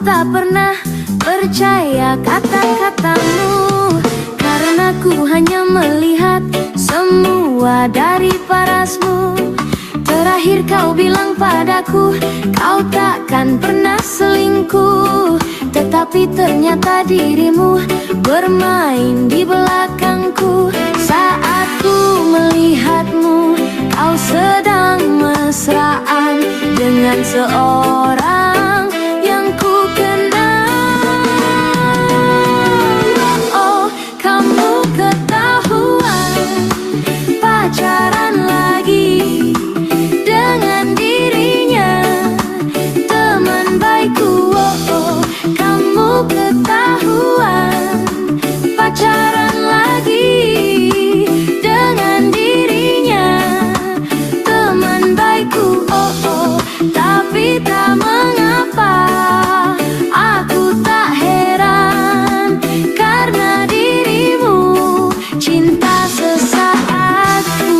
tak pernah percaya kata-katamu, karena ku hanya melihat semua dari parasmu. Terakhir kau bilang padaku, kau takkan pernah selingkuh, tetapi ternyata dirimu bermain di belakangku. Saat ku melihatmu, kau sedang mesraan dengan seorang yang ku kenal. Oh, kamu ketahuan pacaran lagi dengan dirinya, teman baikku. Oh, kamu ketahuan pacaran lagi dengan dirinya, teman baikku. Oh, tapi tak mengapa, aku tak heran, karena dirimu cinta sesaatku.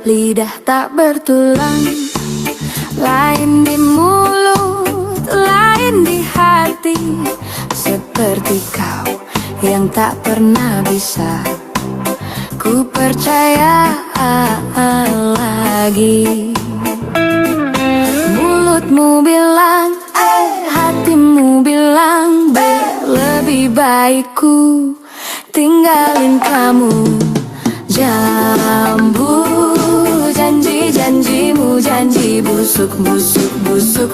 Lidah tak bertulang, lain di mulut, lain di hati. Seperti kau yang tak pernah bisa ku percaya lagi. Mulutmu bilang A, hatimu bilang B, lebih baik ku tinggalin kamu. Jambu janji-janjimu, janji busuk,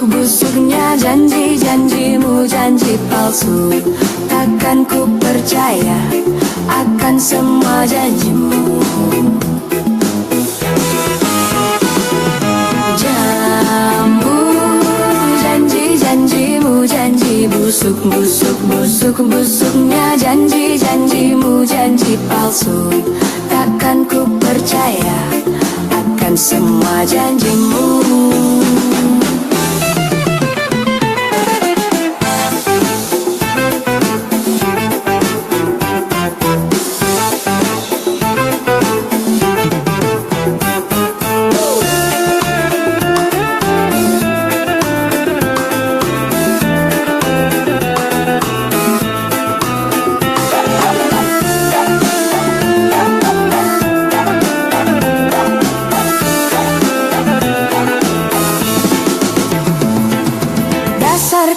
busuknya janji-janjimu, janji palsu. Takkan ku percaya akan semua janjimu. Jambu janji-janjimu, janji busuk, busuknya janji-janjimu, janji palsu. Takkan ku percaya akan semua janjimu.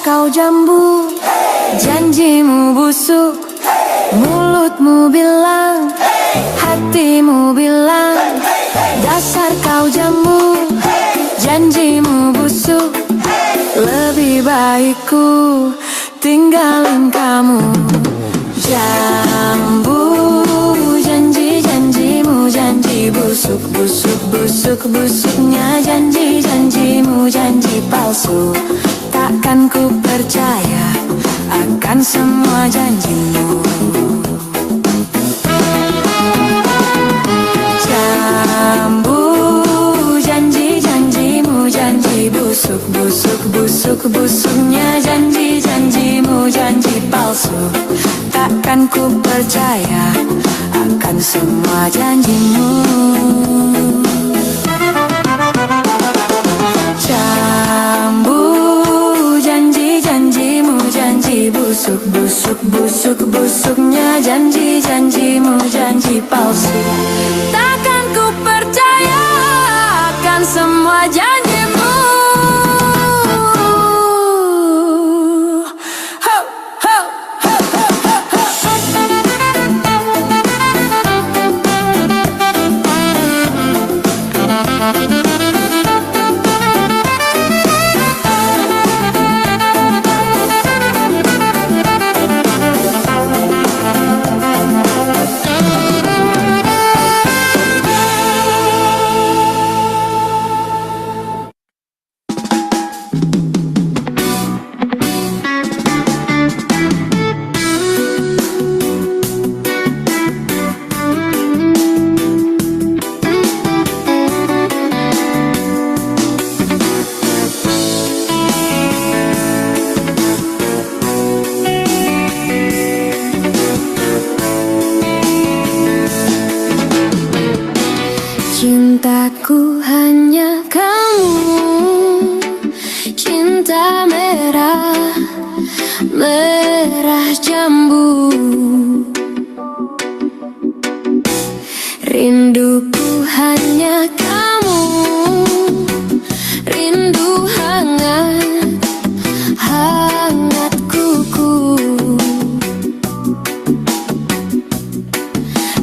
Kau jambu, janjimu busuk, mulutmu bilang, hatimu bilang. Dasar kau jambu, janjimu busuk, lebih baik ku tinggalin kamu. Jambu janji-janjimu, janji busuk, busuknya janji-janjimu, janji palsu. Takkan ku percaya akan semua janjimu. Jambu janji-janjimu, janji busuk, busuknya janji-janjimu, janji palsu. Takkan ku percaya akan semua janjimu. Jambu janji-janjimu, janji busuk, busuknya janji-janjimu, janji palsu. Takkan ku percaya akan semua janjimu. Ho, ho, ho, ho, ho,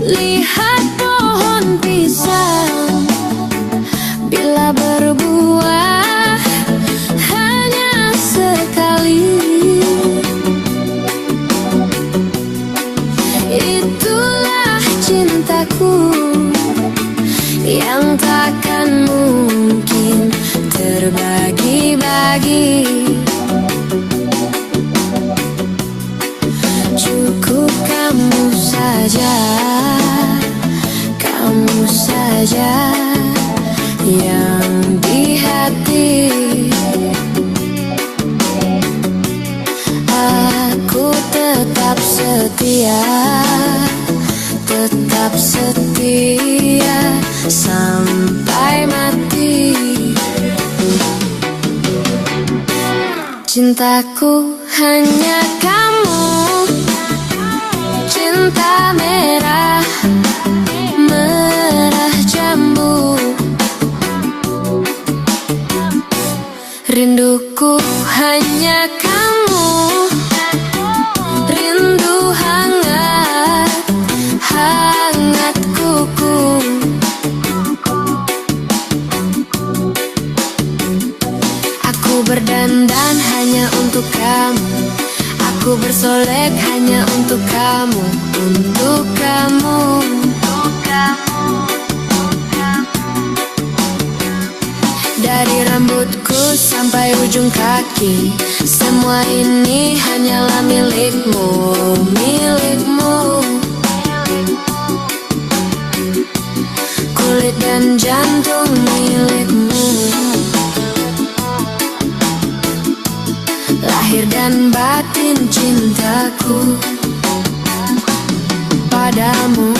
Lihat pohon pisang, bila berbuah hanya sekali, itulah cintaku yang takkan mungkin terbagi-bagi. Cukup kamu saja, kamu saja yang di hati. Aku tetap setia, tetap setia sampai mati. Cintaku hanya kamu, cinta merah, merah jambu. Rinduku hanya kamu, rindu hangat, hangat kuku. Aku berdandan hanya untuk kamu, aku bersolek hanya untuk kamu, untuk kamu, untuk kamu. Dari rambutku sampai ujung kaki, semua ini hanyalah milikmu, milikmu. Kulit dan jantung milikmu, lahir dan batin cintaku padamu.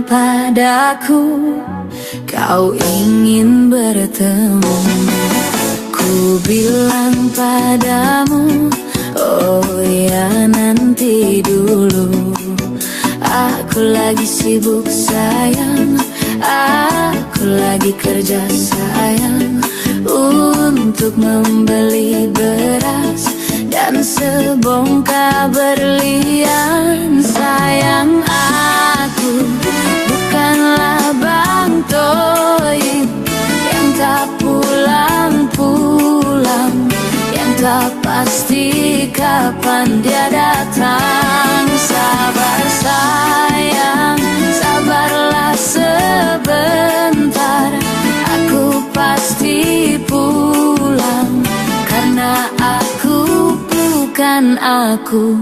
Padaku, kau ingin bertemu. Ku bilang padamu, oh ya nanti dulu. Aku lagi sibuk sayang, aku lagi kerja sayang, untuk membeli beras dan sebongkah berlian. Sayang, aku bukanlah Bang Toib yang tak pulang-pulang, yang tak pasti kapan dia datang. Sabar sayang, sabarlah sebentar, aku pasti pulang. Karena aku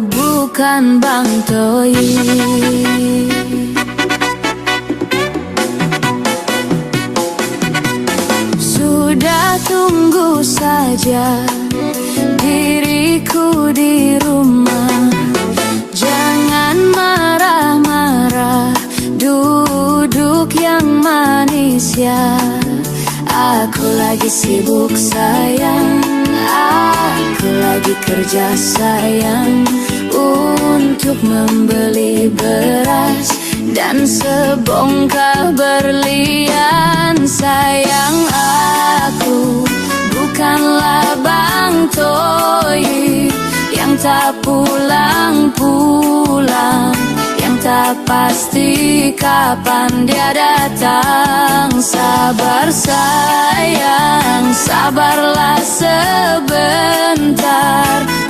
bukan Bang Toib. Sudah tunggu saja diriku di rumah, jangan marah-marah, duduk yang manis ya. Aku lagi sibuk sayang, aku lagi kerja sayang, untuk membeli beras dan sebongkah berlian. Sayang, aku bukanlah Bang Toib yang tak pulang-pulang, yang tak pasti kapan dia datang. Sabar sayang, sabarlah sebentar,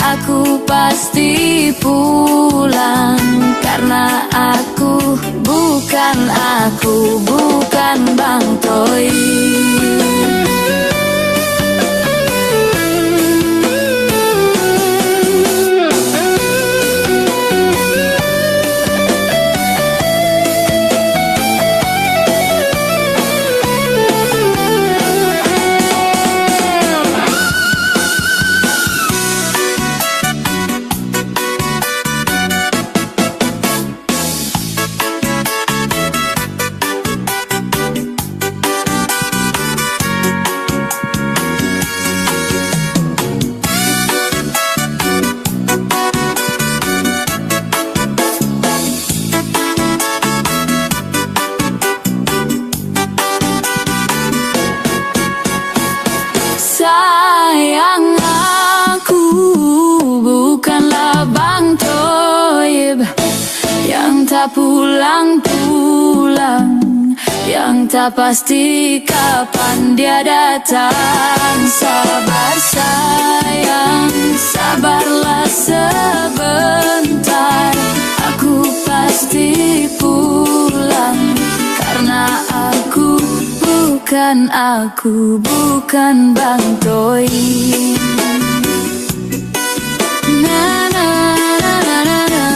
aku pasti pulang. Karena aku bukan Bang Toib. sayang, aku bukanlah Bang Toib yang tak pulang-pulang, yang tak pasti kapan dia datang. Sabar sayang, sabarlah sebentar, aku pasti pulang. Karena aku bukan Bang Toib. Na na na na na na.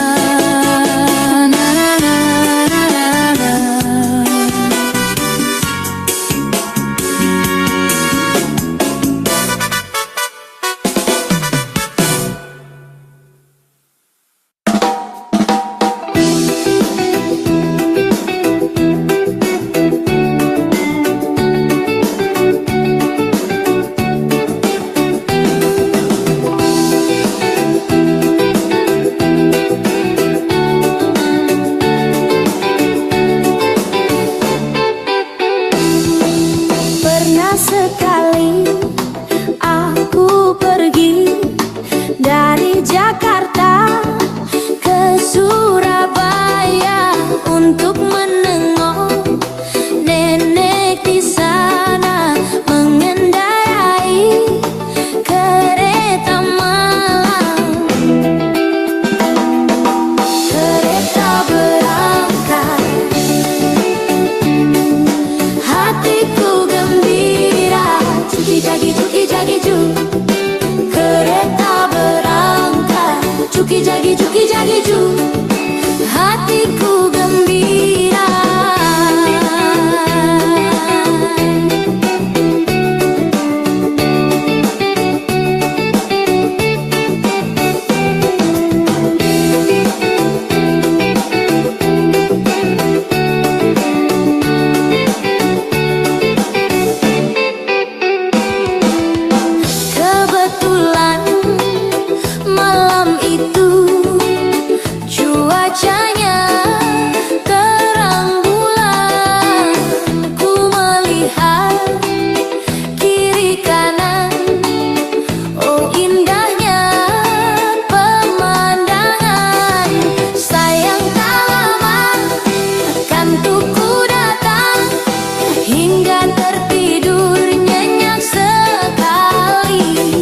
Sekali aku pergi dari Jakarta ke Surabaya untuk menengok nenek di sana mengendarai kereta malam. Kereta berangkat, hatiku jagi ju, kereta berangkat, cuki jagi ju, hatiku gembira. Cuki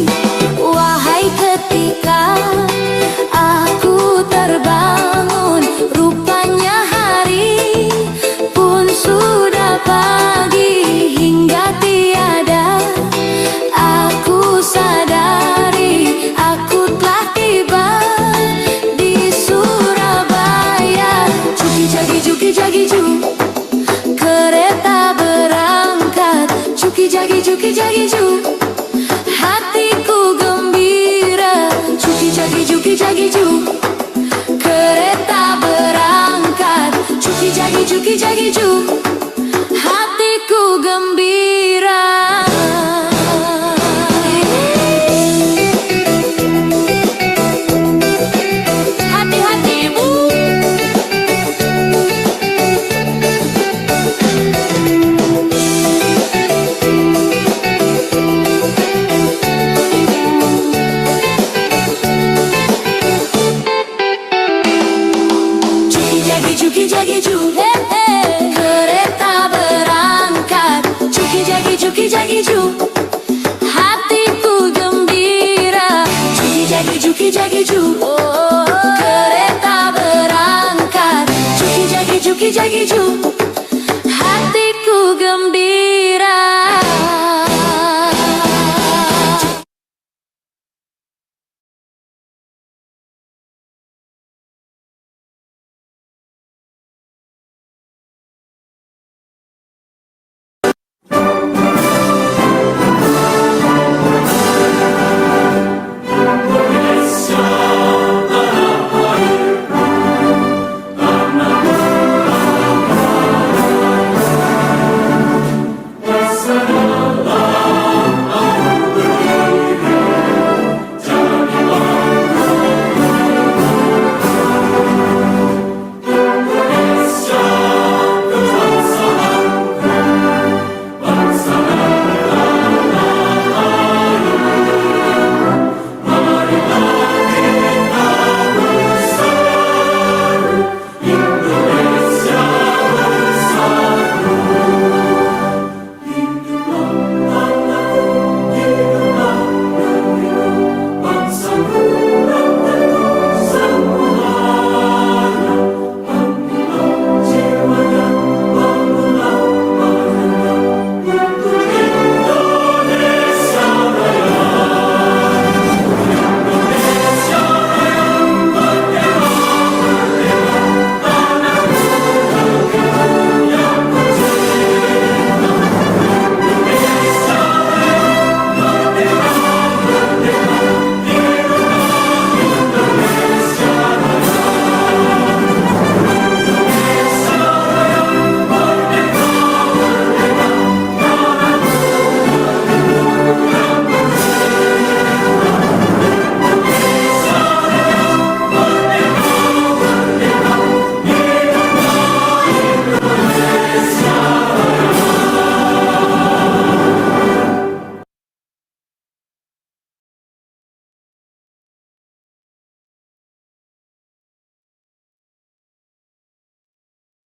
jagi ju, hatiku gembira. Cuki jagi ju, kereta berangkat. Cuki jagi ju, hatiku gembira. Cuki jagi ju, kereta berangkat. Cuki jagi ju, hatiku gembira. Cuki jagi ju, kereta berangkat. Cuki jagi ju, hatiku gembira.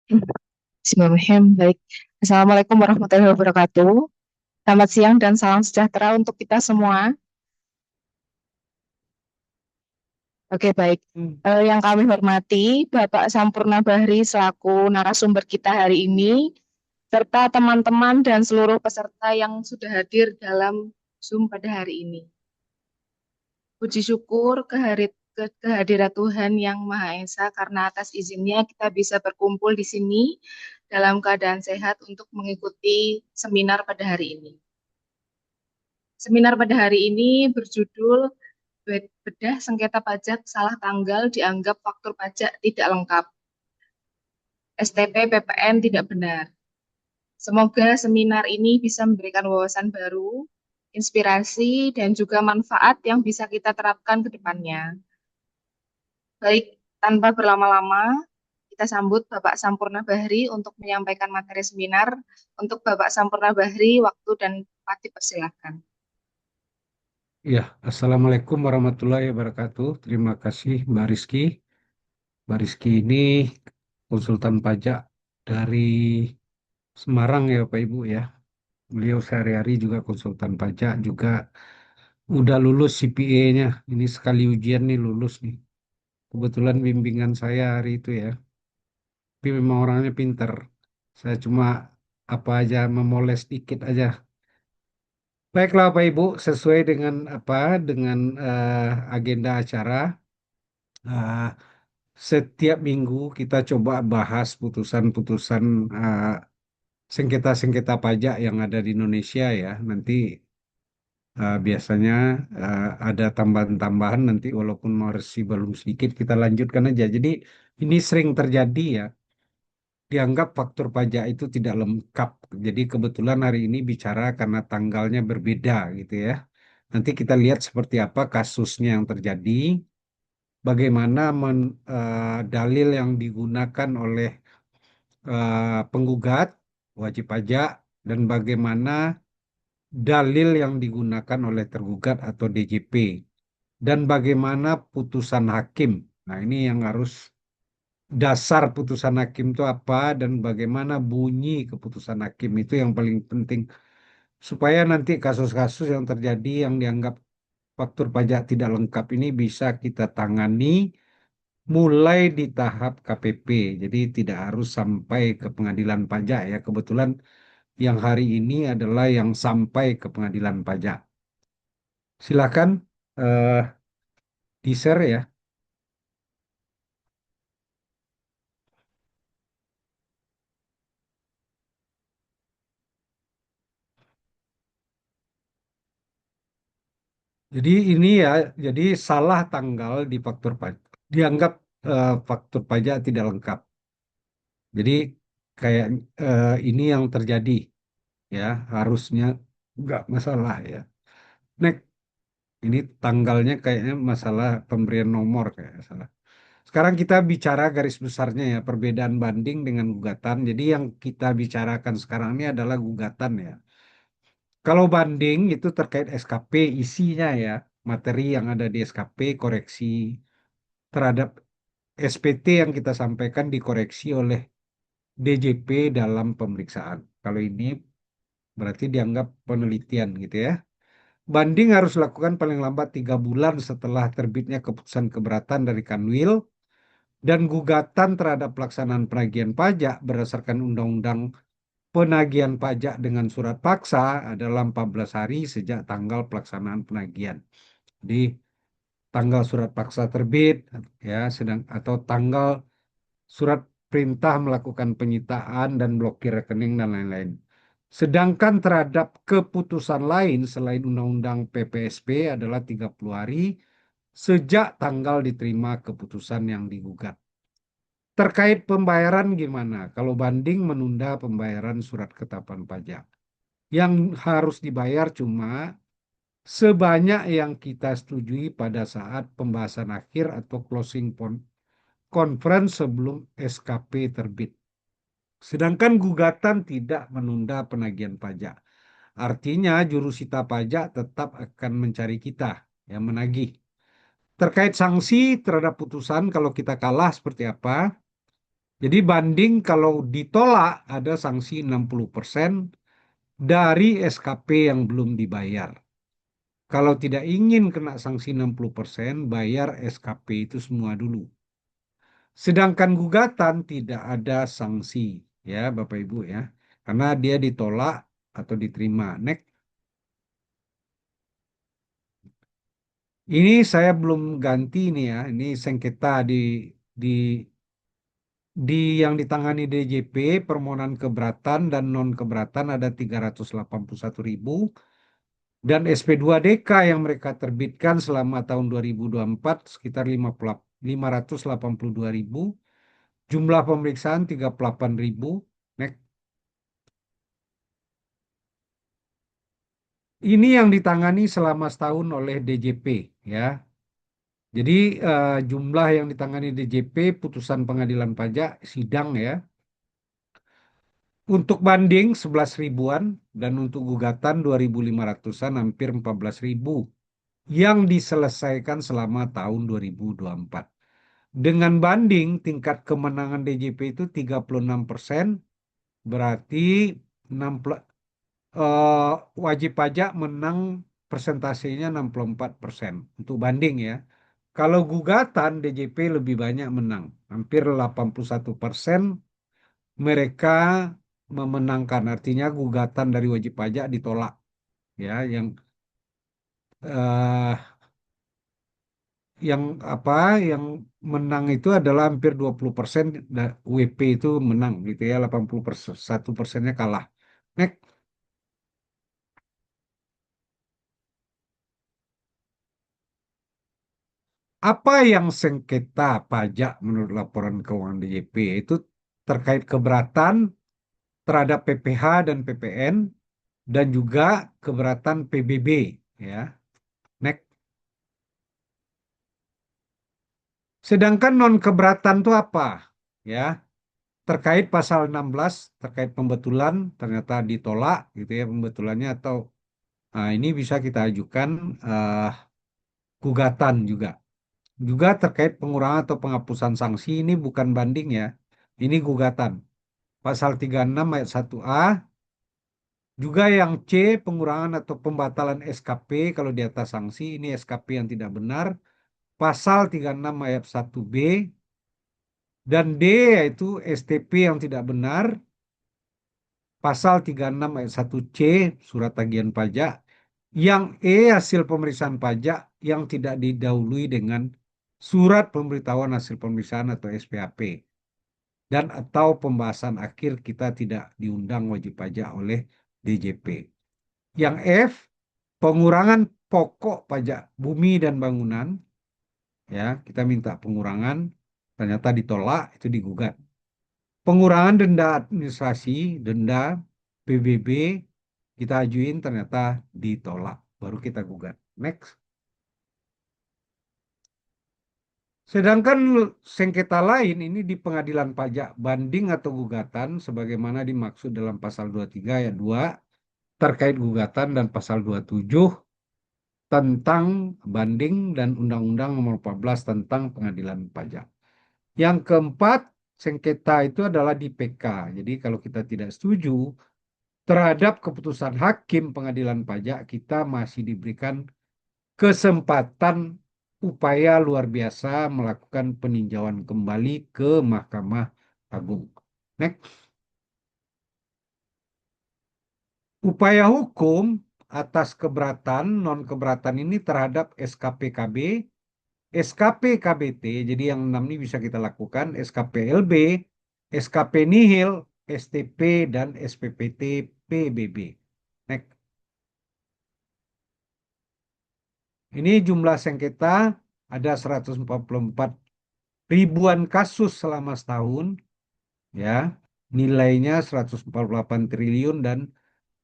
Bismillahirrahmanirrahim. Baik. Assalamualaikum warahmatullahi wabarakatuh. Selamat siang dan salam sejahtera untuk kita semua. Oke, baik. Yang kami hormati Bapak Sampurna Bahri selaku narasumber kita hari ini, serta teman-teman dan seluruh peserta yang sudah hadir dalam Zoom pada hari ini. Puji syukur kehadirat Tuhan Yang Maha Esa karena atas izinnya kita bisa berkumpul di sini dalam keadaan sehat untuk mengikuti seminar pada hari ini. Seminar pada hari ini berjudul Bedah Sengketa Pajak Salah Tanggal Dianggap Faktur Pajak Tidak Lengkap. STP PPN tidak benar. Semoga seminar ini bisa memberikan wawasan baru, inspirasi, dan juga manfaat yang bisa kita terapkan ke depannya. Baik, tanpa berlama-lama, kita sambut Bapak Sampurna Bahri untuk menyampaikan materi seminar. Untuk Bapak Sampurna Bahri, waktu dan tempat dipersilakan. Ya, Assalamualaikum warahmatullahi wabarakatuh. Terima kasih Mbak Rizky. Mbak Rizky ini konsultan pajak dari Semarang ya Pak Ibu ya. Beliau sehari-hari juga konsultan pajak, juga udah lulus CPA-nya. Ini sekali ujian nih lulus nih. Kebetulan bimbingan saya hari itu ya. Tapi memang orangnya pinter. Saya cuma apa aja memoles dikit aja. Baiklah Pak Ibu, sesuai dengan agenda acara. eh, Setiap minggu kita coba bahas putusan-putusan sengketa-sengketa pajak yang ada di Indonesia ya. Nanti biasanya ada tambahan-tambahan nanti walaupun masih belum sedikit kita lanjutkan aja. Jadi ini sering terjadi ya. Dianggap faktur pajak itu tidak lengkap. Jadi kebetulan hari ini bicara karena tanggalnya berbeda gitu ya. Nanti kita lihat seperti apa kasusnya yang terjadi, bagaimana dalil yang digunakan oleh penggugat wajib pajak dan bagaimana dalil yang digunakan oleh tergugat atau DJP dan bagaimana putusan hakim. Nah, ini yang harus dasar putusan hakim itu apa dan bagaimana bunyi keputusan hakim itu yang paling penting supaya nanti kasus-kasus yang terjadi yang dianggap faktur pajak tidak lengkap ini bisa kita tangani mulai di tahap KPP. Jadi tidak harus sampai ke pengadilan pajak ya. Kebetulan yang hari ini adalah yang sampai ke pengadilan pajak. Silakan di-share ya. Jadi ini ya, jadi salah tanggal di faktur pajak. Dianggap faktur pajak tidak lengkap. Jadi kayak ini yang terjadi ya, harusnya nggak masalah ya. Next, ini tanggalnya kayaknya masalah pemberian nomor kayak salah. Sekarang kita bicara garis besarnya ya, perbedaan banding dengan gugatan. Jadi yang kita bicarakan sekarang ini adalah gugatan ya. Kalau banding itu terkait SKP isinya ya, materi yang ada di SKP, koreksi terhadap SPT yang kita sampaikan dikoreksi oleh DJP dalam pemeriksaan. Kalau ini berarti dianggap penelitian gitu ya. Banding harus dilakukan paling lambat 3 bulan setelah terbitnya keputusan keberatan dari Kanwil, dan gugatan terhadap pelaksanaan penagihan pajak berdasarkan Undang-Undang Penagihan Pajak dengan surat paksa adalah 14 hari sejak tanggal pelaksanaan penagihan. Jadi tanggal surat paksa terbit ya, sedang atau tanggal surat perintah melakukan penyitaan dan blokir rekening dan lain-lain. Sedangkan terhadap keputusan lain selain Undang-Undang PPSP adalah 30 hari sejak tanggal diterima keputusan yang digugat. Terkait pembayaran gimana? Kalau banding menunda pembayaran surat ketetapan pajak. Yang harus dibayar cuma sebanyak yang kita setujui pada saat pembahasan akhir atau closing conference sebelum SKP terbit. Sedangkan gugatan tidak menunda penagihan pajak. Artinya jurusita pajak tetap akan mencari kita yang menagih. Terkait sanksi terhadap putusan kalau kita kalah seperti apa? Jadi banding kalau ditolak ada sanksi 60% dari SKP yang belum dibayar. Kalau tidak ingin kena sanksi 60%, bayar SKP itu semua dulu. Sedangkan gugatan tidak ada sanksi, ya Bapak Ibu ya. Karena dia ditolak atau diterima. Next. Ini saya belum ganti nih ya. Ini sengketa di di yang ditangani DJP, permohonan keberatan dan non keberatan ada 381.000 dan SP2DK yang mereka terbitkan selama tahun 2024 sekitar 582.000. Jumlah pemeriksaan 38.000. Next. Ini yang ditangani selama setahun oleh DJP ya. Jadi jumlah yang ditangani DJP putusan pengadilan pajak sidang ya. Untuk banding 11 ribuan dan untuk gugatan 2.500-an hampir 14.000 yang diselesaikan selama tahun 2024. Dengan banding tingkat kemenangan DJP itu 36%, berarti 60, wajib pajak menang persentasenya 64% untuk banding ya. Kalau gugatan DJP lebih banyak menang, hampir 81% mereka memenangkan, artinya gugatan dari wajib pajak ditolak ya, eh, yang apa yang menang itu adalah hampir 20%, WP itu menang gitu ya, 81%-nya kalah. Next. Apa yang sengketa pajak menurut laporan keuangan DJP itu terkait keberatan terhadap PPh dan PPN dan juga keberatan PBB ya. Next. Sedangkan non keberatan itu apa? Ya, terkait pasal 16 terkait pembetulan ternyata ditolak gitu ya pembetulannya atau ini bisa kita ajukan gugatan juga. Juga terkait pengurangan atau penghapusan sanksi ini bukan banding ya. Ini gugatan. Pasal 36 ayat 1A juga yang C pengurangan atau pembatalan SKP kalau di atas sanksi ini SKP yang tidak benar. Pasal 36 ayat 1B dan D yaitu STP yang tidak benar. Pasal 36 ayat 1C surat tagihan pajak. Yang E hasil pemeriksaan pajak yang tidak didahului dengan surat pemberitahuan hasil pemeriksaan atau SPHP. Dan atau pembahasan akhir kita tidak diundang wajib pajak oleh DJP. Yang F, pengurangan pokok pajak bumi dan bangunan. Ya, kita minta pengurangan, ternyata ditolak, itu digugat. Pengurangan denda administrasi, denda PBB, kita ajuin ternyata ditolak. Baru kita gugat. Next. Sedangkan sengketa lain ini di pengadilan pajak banding atau gugatan sebagaimana dimaksud dalam pasal 23 ayat 2 terkait gugatan dan pasal 27 tentang banding dan Undang-Undang Nomor 14 tentang pengadilan pajak. Yang keempat, sengketa itu adalah di PK. Jadi kalau kita tidak setuju terhadap keputusan hakim pengadilan pajak, kita masih diberikan kesempatan upaya luar biasa melakukan peninjauan kembali ke Mahkamah Agung. Next. Upaya hukum atas keberatan, non keberatan ini terhadap SKPKB, SKP KBT, jadi yang 6 ini bisa kita lakukan, SKPLB, SKP nihil, STP, dan SPPT PBB. Next. Ini jumlah sengketa ada 144 ribuan kasus selama setahun, ya, nilainya 148 triliun dan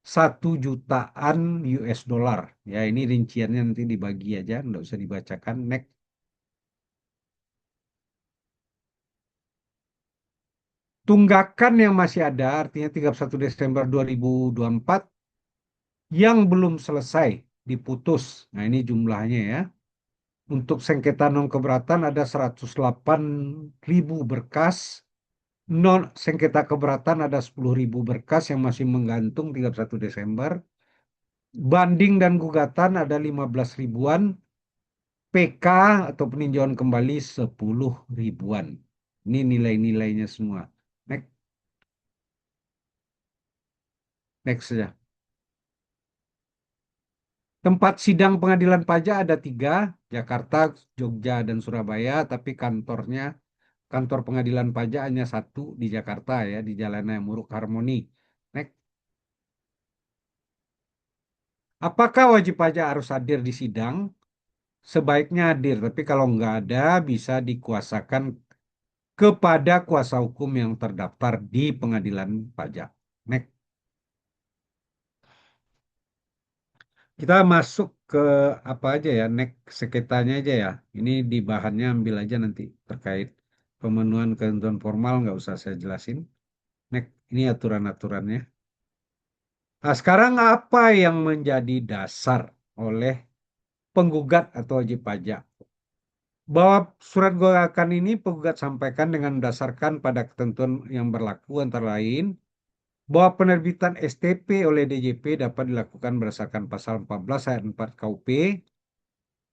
1 jutaan US dollar. Ya, ini rinciannya nanti dibagi aja, nggak usah dibacakan. Next. Tunggakan yang masih ada, artinya 31 Desember 2024, yang belum selesai diputus. Nah, ini jumlahnya ya. Untuk sengketa non keberatan ada 108.000 berkas Non sengketa keberatan ada 10.000 berkas yang masih menggantung 31 Desember. Banding dan gugatan ada 15 ribuan. PK atau peninjauan kembali 10 ribuan. Ini nilai-nilainya semua. Next, next saja. Tempat sidang pengadilan pajak ada 3, Jakarta, Jogja, dan Surabaya, tapi kantor pengadilan pajak hanya 1 di Jakarta ya, di Jalan Muruk Harmoni. Next. Apakah wajib pajak harus hadir di sidang? Sebaiknya hadir, tapi kalau nggak ada bisa dikuasakan kepada kuasa hukum yang terdaftar di pengadilan pajak. Next. Kita masuk ke apa aja ya, next sekretanya aja ya. Ini di bahannya ambil aja nanti terkait pemenuhan ketentuan formal nggak usah saya jelasin. Next, ini aturan-aturannya. Nah, sekarang apa yang menjadi dasar oleh penggugat atau wajib pajak? Bahwa surat gugatan ini penggugat sampaikan dengan mendasarkan pada ketentuan yang berlaku antara lain bahwa penerbitan STP oleh DJP dapat dilakukan berdasarkan pasal 14 ayat 4 KUP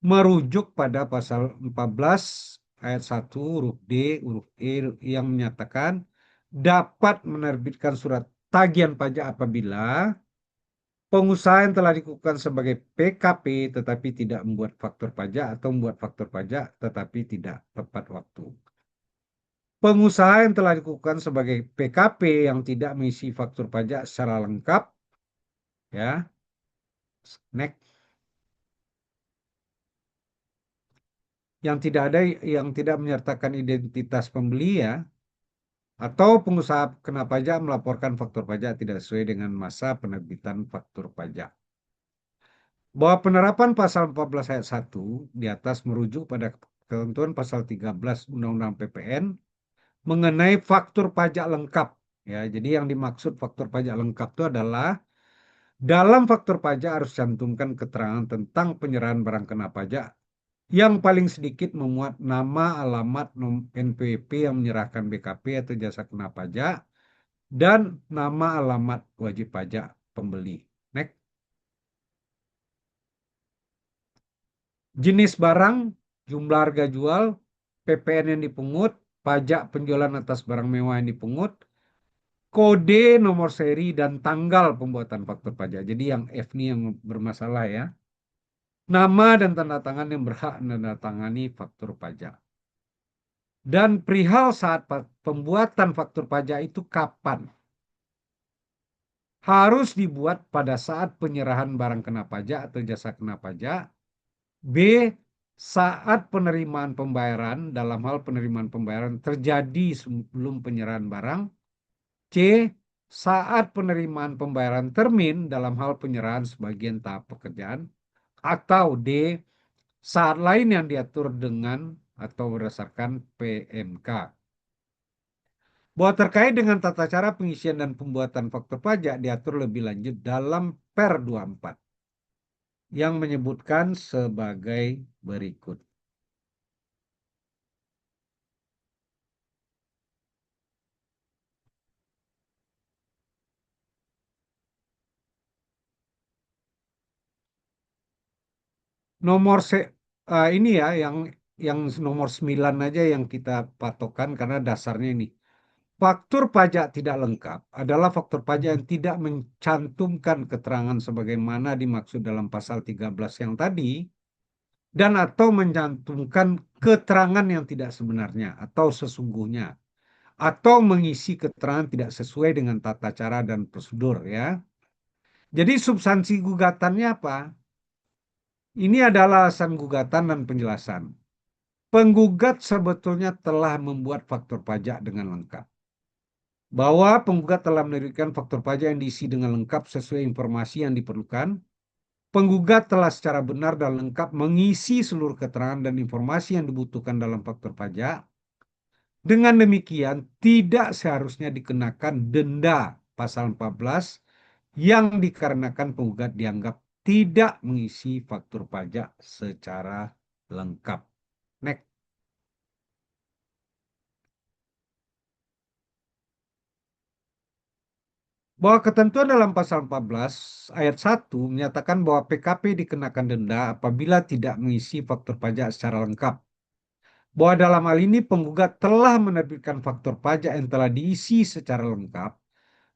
merujuk pada pasal 14 ayat 1 huruf D, huruf E yang menyatakan dapat menerbitkan surat tagihan pajak apabila pengusaha yang telah dikukuhkan sebagai PKP tetapi tidak membuat faktur pajak atau membuat faktur pajak tetapi tidak tepat waktu. Pengusaha yang telah dikukuhkan sebagai PKP yang tidak mengisi faktur pajak secara lengkap, ya, next, yang tidak menyertakan identitas pembeli ya, atau pengusaha kena pajak melaporkan faktur pajak tidak sesuai dengan masa penerbitan faktur pajak. Bahwa penerapan pasal 14 ayat 1 di atas merujuk pada ketentuan pasal 13 Undang-Undang PPN mengenai faktur pajak lengkap. Ya, jadi yang dimaksud faktur pajak lengkap itu adalah dalam faktur pajak harus cantumkan keterangan tentang penyerahan barang kena pajak yang paling sedikit memuat nama, alamat, NPWP yang menyerahkan BKP atau jasa kena pajak, dan nama alamat wajib pajak pembeli. Next. Jenis barang, jumlah harga jual, PPN yang dipungut, pajak penjualan atas barang mewah yang dipungut, kode nomor seri dan tanggal pembuatan faktur pajak. Jadi yang F ini yang bermasalah ya. Nama dan tanda tangan yang berhak menandatangani faktur pajak. Dan perihal saat pembuatan faktur pajak itu kapan? Harus dibuat pada saat penyerahan barang kena pajak atau jasa kena pajak. B. Saat penerimaan pembayaran dalam hal penerimaan pembayaran terjadi sebelum penyerahan barang. C. Saat penerimaan pembayaran termin dalam hal penyerahan sebagian tahap pekerjaan. Atau D. Saat lain yang diatur dengan atau berdasarkan PMK. Bahwa terkait dengan tata cara pengisian dan pembuatan faktur pajak diatur lebih lanjut dalam Per 24 yang menyebutkan sebagai berikut. Ini ya yang nomor 9 aja yang kita patokan karena dasarnya ini. Faktur pajak tidak lengkap adalah faktur pajak yang tidak mencantumkan keterangan sebagaimana dimaksud dalam pasal 13 yang tadi dan atau mencantumkan keterangan yang tidak sebenarnya atau sesungguhnya atau mengisi keterangan tidak sesuai dengan tata cara dan prosedur ya. Jadi substansi gugatannya apa? Ini adalah alasan gugatan dan penjelasan. Penggugat sebetulnya telah membuat faktur pajak dengan lengkap. Bahwa penggugat telah menerbitkan faktur pajak yang diisi dengan lengkap sesuai informasi yang diperlukan. Penggugat telah secara benar dan lengkap mengisi seluruh keterangan dan informasi yang dibutuhkan dalam faktur pajak. Dengan demikian, tidak seharusnya dikenakan denda pasal 14 yang dikarenakan penggugat dianggap tidak mengisi faktur pajak secara lengkap. Next. Bahwa ketentuan dalam pasal 14 ayat 1 menyatakan bahwa PKP dikenakan denda apabila tidak mengisi faktur pajak secara lengkap. Bahwa dalam hal ini penggugat telah menerbitkan faktur pajak yang telah diisi secara lengkap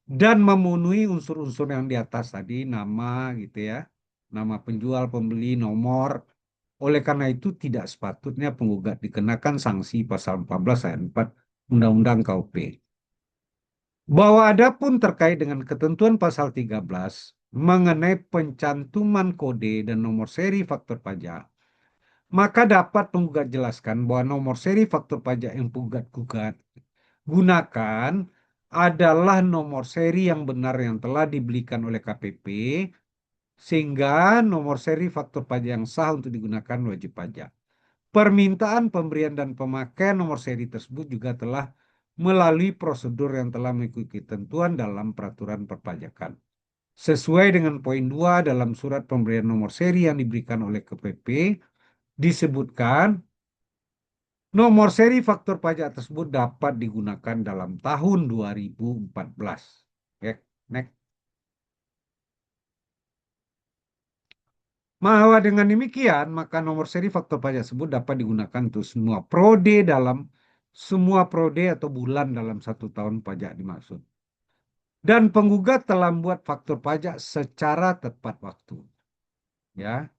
dan memenuhi unsur-unsur yang di atas tadi, nama gitu ya, nama penjual, pembeli, nomor. Oleh karena itu tidak sepatutnya penggugat dikenakan sanksi pasal 14 ayat 4 Undang-Undang KUP. Bahwa adapun terkait dengan ketentuan pasal 13 mengenai pencantuman kode dan nomor seri faktur pajak, maka dapat penggugat jelaskan bahwa nomor seri faktur pajak yang penggugat gunakan adalah nomor seri yang benar yang telah dibelikan oleh KPP, sehingga nomor seri faktur pajak yang sah untuk digunakan wajib pajak. Permintaan pemberian dan pemakaian nomor seri tersebut juga telah melalui prosedur yang telah mengikuti ketentuan dalam peraturan perpajakan. Sesuai dengan poin 2 dalam surat pemberian nomor seri yang diberikan oleh KPP, disebutkan nomor seri faktur pajak tersebut dapat digunakan dalam tahun 2014. Oke, next. Bahwa dengan demikian, maka nomor seri faktur pajak tersebut dapat digunakan untuk semua prode atau bulan dalam 1 tahun pajak dimaksud. Dan penggugat telah membuat faktur pajak secara tepat waktu. Ya,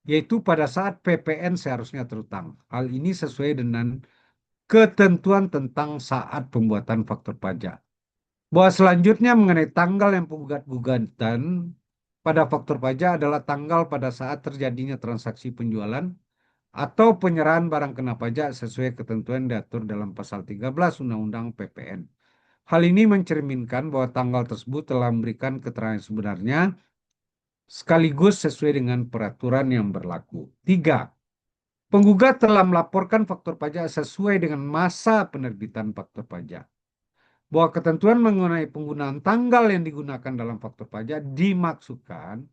yaitu pada saat PPN seharusnya terutang. Hal ini sesuai dengan ketentuan tentang saat pembuatan faktur pajak. Bahwa selanjutnya mengenai tanggal yang penggugat gugatan pada faktur pajak adalah tanggal pada saat terjadinya transaksi penjualan atau penyerahan barang kena pajak sesuai ketentuan diatur dalam pasal 13 Undang-Undang PPN. Hal ini mencerminkan bahwa tanggal tersebut telah memberikan keterangan sebenarnya sekaligus sesuai dengan peraturan yang berlaku. 3. Penggugat telah melaporkan faktur pajak sesuai dengan masa penerbitan faktur pajak. Bahwa ketentuan mengenai penggunaan tanggal yang digunakan dalam faktur pajak dimaksudkan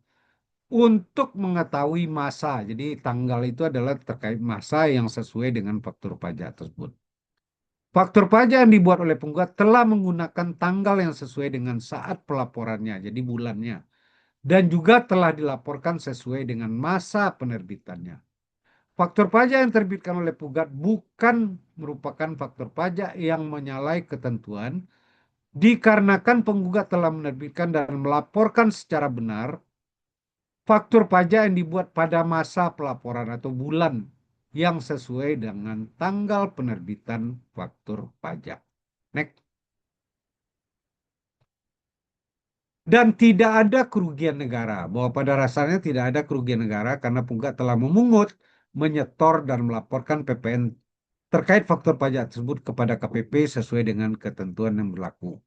untuk mengetahui masa. Jadi tanggal itu adalah terkait masa yang sesuai dengan faktur pajak tersebut. Faktur pajak yang dibuat oleh penggugat telah menggunakan tanggal yang sesuai dengan saat pelaporannya, jadi bulannya. Dan juga telah dilaporkan sesuai dengan masa penerbitannya. Faktur pajak yang terbitkan oleh penggugat bukan merupakan faktur pajak yang menyalahi ketentuan dikarenakan penggugat telah menerbitkan dan melaporkan secara benar faktur pajak yang dibuat pada masa pelaporan atau bulan yang sesuai dengan tanggal penerbitan faktur pajak. Next. Dan tidak ada kerugian negara, bahwa pada dasarnya tidak ada kerugian negara karena penggugat telah memungut, menyetor, dan melaporkan PPN terkait faktur pajak tersebut kepada KPP sesuai dengan ketentuan yang berlaku.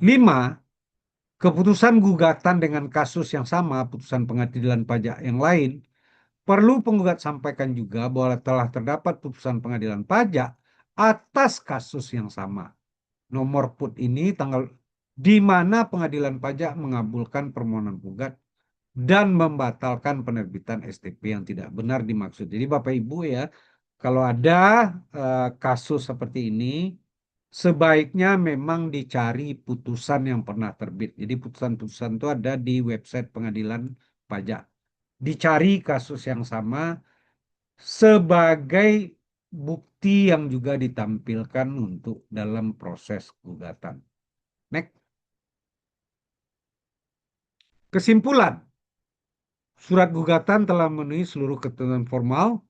5. Keputusan gugatan dengan kasus yang sama, putusan pengadilan pajak yang lain, perlu penggugat sampaikan juga bahwa telah terdapat putusan pengadilan pajak atas kasus yang sama. Nomor put ini tanggal di mana pengadilan pajak mengabulkan permohonan penggugat dan membatalkan penerbitan STP yang tidak benar dimaksud. Jadi Bapak Ibu ya, kalau ada kasus seperti ini, sebaiknya memang dicari putusan yang pernah terbit. Jadi putusan-putusan itu ada di website pengadilan pajak. Dicari kasus yang sama sebagai bukti yang juga ditampilkan untuk dalam proses gugatan. Next. Kesimpulan. Surat gugatan telah memenuhi seluruh ketentuan formal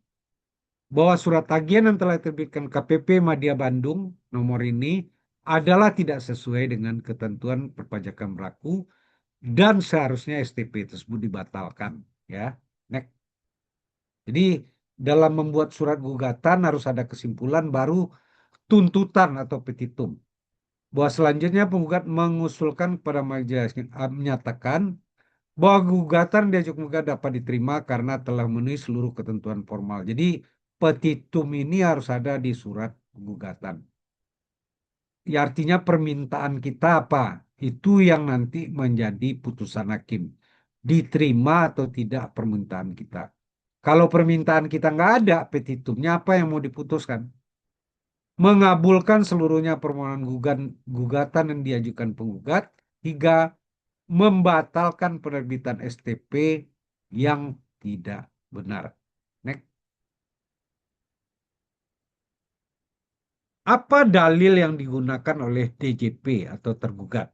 bahwa surat tagihan yang telah diterbitkan KPP Madya Bandung nomor ini adalah tidak sesuai dengan ketentuan perpajakan berlaku dan seharusnya STP tersebut dibatalkan. Ya, next. Jadi dalam membuat surat gugatan harus ada kesimpulan baru tuntutan atau petitum. Bahwa selanjutnya penggugat mengusulkan kepada majelis menyatakan bahwa gugatan diajukan penggugat dapat diterima karena telah memenuhi seluruh ketentuan formal. Jadi petitum ini harus ada di surat gugatan. Ya, artinya permintaan kita apa? Itu yang nanti menjadi putusan hakim. Diterima atau tidak permintaan kita. Kalau permintaan kita nggak ada, petitumnya apa yang mau diputuskan? Mengabulkan seluruhnya permohonan gugatan yang diajukan penggugat Tiga, membatalkan penerbitan STP yang tidak benar. Next. Apa dalil yang digunakan oleh DJP atau tergugat?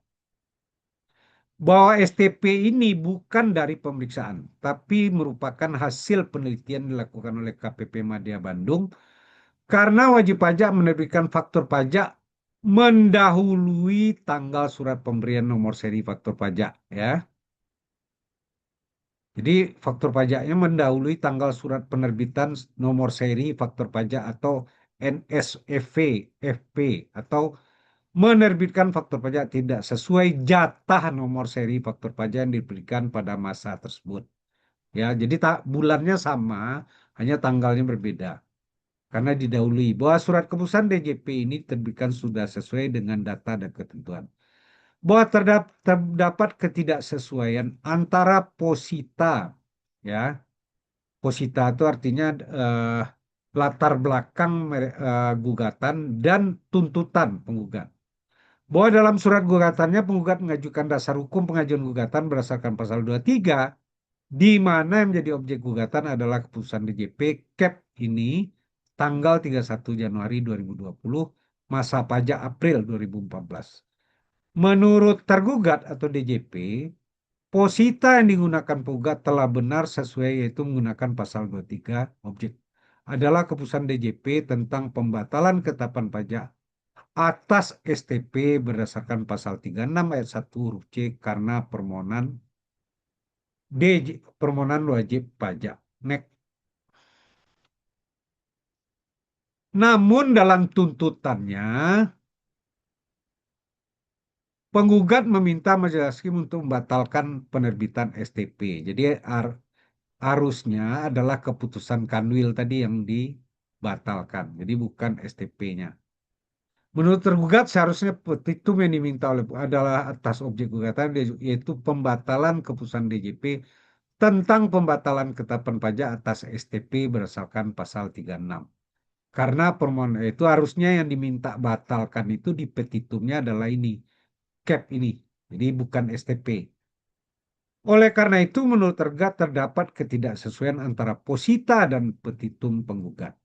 Bahwa STP ini bukan dari pemeriksaan, tapi merupakan hasil penelitian dilakukan oleh KPP Madya Bandung karena wajib pajak menerbitkan faktur pajak mendahului tanggal surat pemberian nomor seri faktur pajak, ya. Jadi faktur pajaknya mendahului tanggal surat penerbitan nomor seri faktur pajak atau NSFP, FP, atau menerbitkan faktur pajak tidak sesuai jatah nomor seri faktur pajak yang diberikan pada masa tersebut. Ya, jadi tak bulannya sama, hanya tanggalnya berbeda. Karena didahului bahwa surat keputusan DJP ini diterbitkan sudah sesuai dengan data dan ketentuan. Bahwa terdapat ketidaksesuaian antara posita, ya, posita itu artinya latar belakang gugatan dan tuntutan penggugat. Bahwa dalam surat gugatannya penggugat mengajukan dasar hukum pengajuan gugatan berdasarkan pasal 23, di mana yang menjadi objek gugatan adalah keputusan DJP CAP ini tanggal 31 Januari 2020, masa pajak April 2014. Menurut tergugat atau DJP, posita yang digunakan penggugat telah benar sesuai yaitu menggunakan pasal 23 objek adalah keputusan DJP tentang pembatalan ketetapan pajak atas STP berdasarkan pasal 36 ayat 1 huruf C karena permohonan wajib pajak. Next. Namun dalam tuntutannya, penggugat meminta majelis hakim untuk membatalkan penerbitan STP. Jadi harusnya adalah keputusan Kanwil tadi yang dibatalkan. Jadi bukan STP-nya. Menurut tergugat seharusnya petitum yang diminta oleh adalah atas objek gugatan yaitu pembatalan keputusan DJP tentang pembatalan ketetapan pajak atas STP berdasarkan pasal 36. Karena permohonan itu harusnya yang diminta batalkan itu di petitumnya adalah ini, CAP ini. Jadi bukan STP. Oleh karena itu menurut tergugat terdapat ketidaksesuaian antara posita dan petitum penggugat.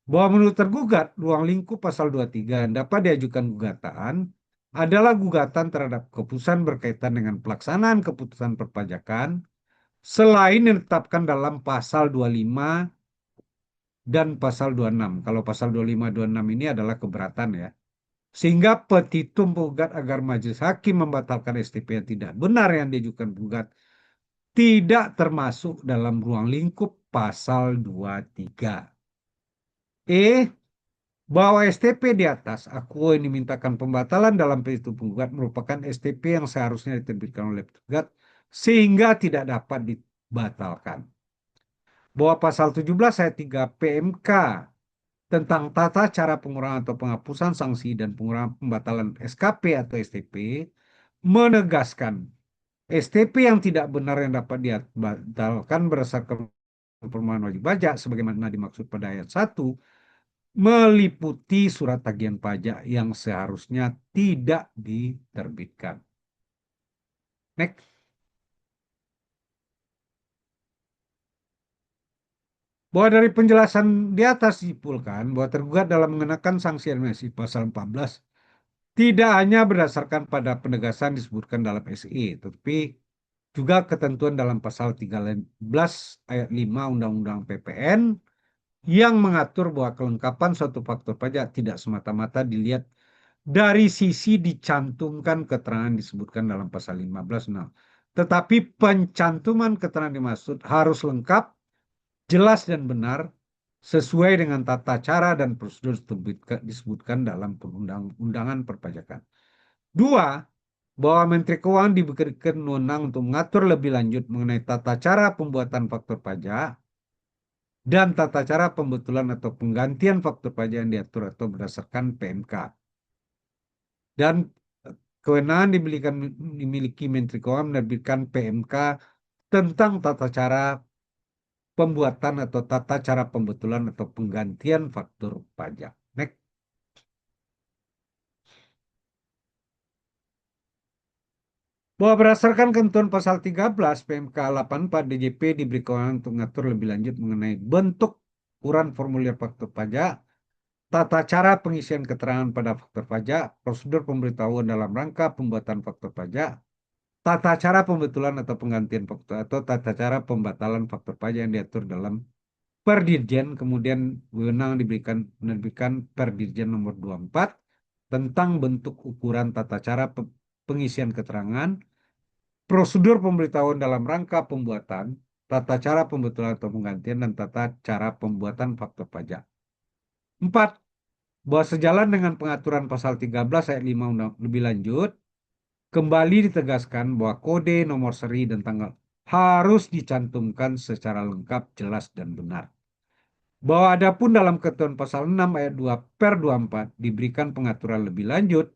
Bahwa menurut tergugat, ruang lingkup pasal 23 yang dapat diajukan gugatan adalah gugatan terhadap keputusan berkaitan dengan pelaksanaan keputusan perpajakan selain yang ditetapkan dalam pasal 25 dan pasal 26. Kalau pasal 25 26 ini adalah keberatan, ya. Sehingga petitum penggugat agar majelis hakim membatalkan STP yang tidak benar yang diajukan penggugat tidak termasuk dalam ruang lingkup pasal 23. Bahwa STP di atas aku yang dimintakan pembatalan dalam petitum penggugat merupakan STP yang seharusnya diterbitkan oleh penggugat sehingga tidak dapat dibatalkan. Bahwa pasal 17 ayat 3 PMK tentang tata cara pengurangan atau penghapusan sanksi dan pengurangan pembatalan SKP atau STP menegaskan STP yang tidak benar yang dapat dibatalkan berdasarkan permohonan wajib pajak sebagaimana dimaksud pada ayat 1 meliputi surat tagihan pajak yang seharusnya tidak diterbitkan. Next. Bahwa dari penjelasan di atas disimpulkan bahwa tergugat dalam mengenakan sanksi administrasi pasal 14 tidak hanya berdasarkan pada penegasan disebutkan dalam SE, tetapi juga ketentuan dalam pasal 13 ayat 5 Undang-Undang PPN yang mengatur bahwa kelengkapan suatu faktur pajak tidak semata-mata dilihat dari sisi dicantumkan keterangan disebutkan dalam pasal 15. Nah, tetapi pencantuman keterangan dimaksud harus lengkap, jelas dan benar sesuai dengan tata cara dan prosedur disebutkan dalam perundang-undangan perpajakan. Dua, bahwa Menteri Keuangan diberikan wewenang untuk mengatur lebih lanjut mengenai tata cara pembuatan faktur pajak dan tata cara pembetulan atau penggantian faktur pajak yang diatur atau berdasarkan PMK. Dan kewenangan dimiliki Menteri Keuangan menerbitkan PMK tentang tata cara pembuatan atau tata cara pembetulan atau penggantian faktur pajak. Next. Bahwa berdasarkan ketentuan pasal 13 PMK 84 DJP diberi kewenangan untuk mengatur lebih lanjut mengenai bentuk ukuran formulir faktur pajak, tata cara pengisian keterangan pada faktur pajak, prosedur pemberitahuan dalam rangka pembuatan faktur pajak, tata cara pembetulan atau penggantian faktur atau tata cara pembatalan faktur pajak yang diatur dalam Perdirjen, kemudian wewenang diberikan menerbitkan Perdirjen nomor 24 tentang bentuk ukuran tata cara pengisian keterangan, prosedur pemberitahuan dalam rangka pembuatan, tata cara pembetulan atau penggantian, dan tata cara pembuatan faktur pajak. 4. Bahwa sejalan dengan pengaturan pasal 13 ayat 5 undang lebih lanjut, kembali ditegaskan bahwa kode, nomor seri, dan tanggal harus dicantumkan secara lengkap, jelas, dan benar. Bahwa adapun dalam ketentuan pasal 6 ayat 2 per 24 diberikan pengaturan lebih lanjut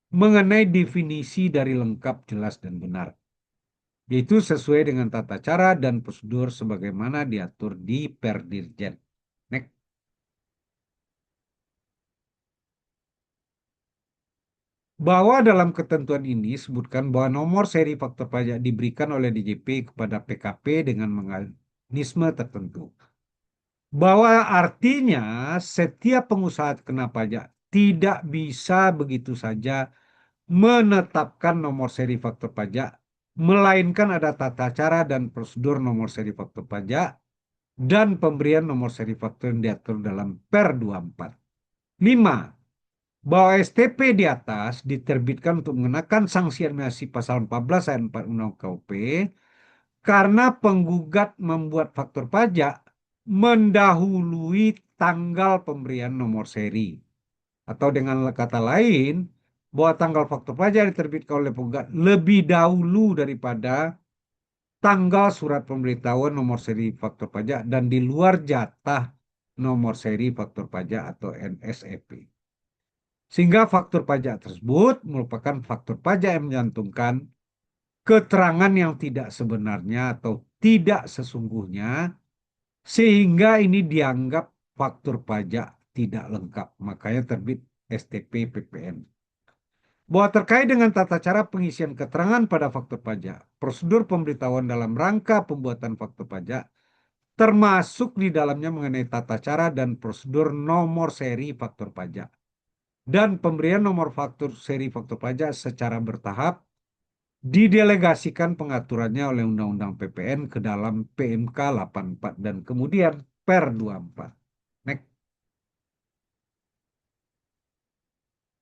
mengenai definisi dari lengkap, jelas, dan benar, yaitu sesuai dengan tata cara dan prosedur sebagaimana diatur di Perdirjen. Next. Bahwa dalam ketentuan ini sebutkan bahwa nomor seri faktur pajak diberikan oleh DJP kepada PKP dengan mekanisme tertentu. Bahwa artinya setiap pengusaha kena pajak tidak bisa begitu saja menetapkan nomor seri faktur pajak, melainkan ada tata cara dan prosedur nomor seri faktur pajak dan pemberian nomor seri faktur yang diatur dalam Per 24. 5. Bahwa STP di atas diterbitkan untuk mengenakan sanksi administrasi pasal 14 ayat 4 Undang KUP karena penggugat membuat faktur pajak mendahului tanggal pemberian nomor seri. Atau dengan kata lain, bahwa tanggal faktur pajak diterbitkan oleh penggugat lebih dahulu daripada tanggal surat pemberitahuan nomor seri faktur pajak dan di luar jatah nomor seri faktur pajak atau NSFP. Sehingga faktur pajak tersebut merupakan faktur pajak yang mencantumkan keterangan yang tidak sebenarnya atau tidak sesungguhnya, sehingga ini dianggap faktur pajak tidak lengkap. Makanya terbit STP PPN. Bahwa terkait dengan tata cara pengisian keterangan pada faktur pajak, prosedur pemberitahuan dalam rangka pembuatan faktur pajak, termasuk di dalamnya mengenai tata cara dan prosedur nomor seri faktur pajak, dan pemberian nomor faktur seri faktur pajak secara bertahap, didelegasikan pengaturannya oleh Undang-Undang PPN ke dalam PMK 84 dan kemudian Per 24. Next.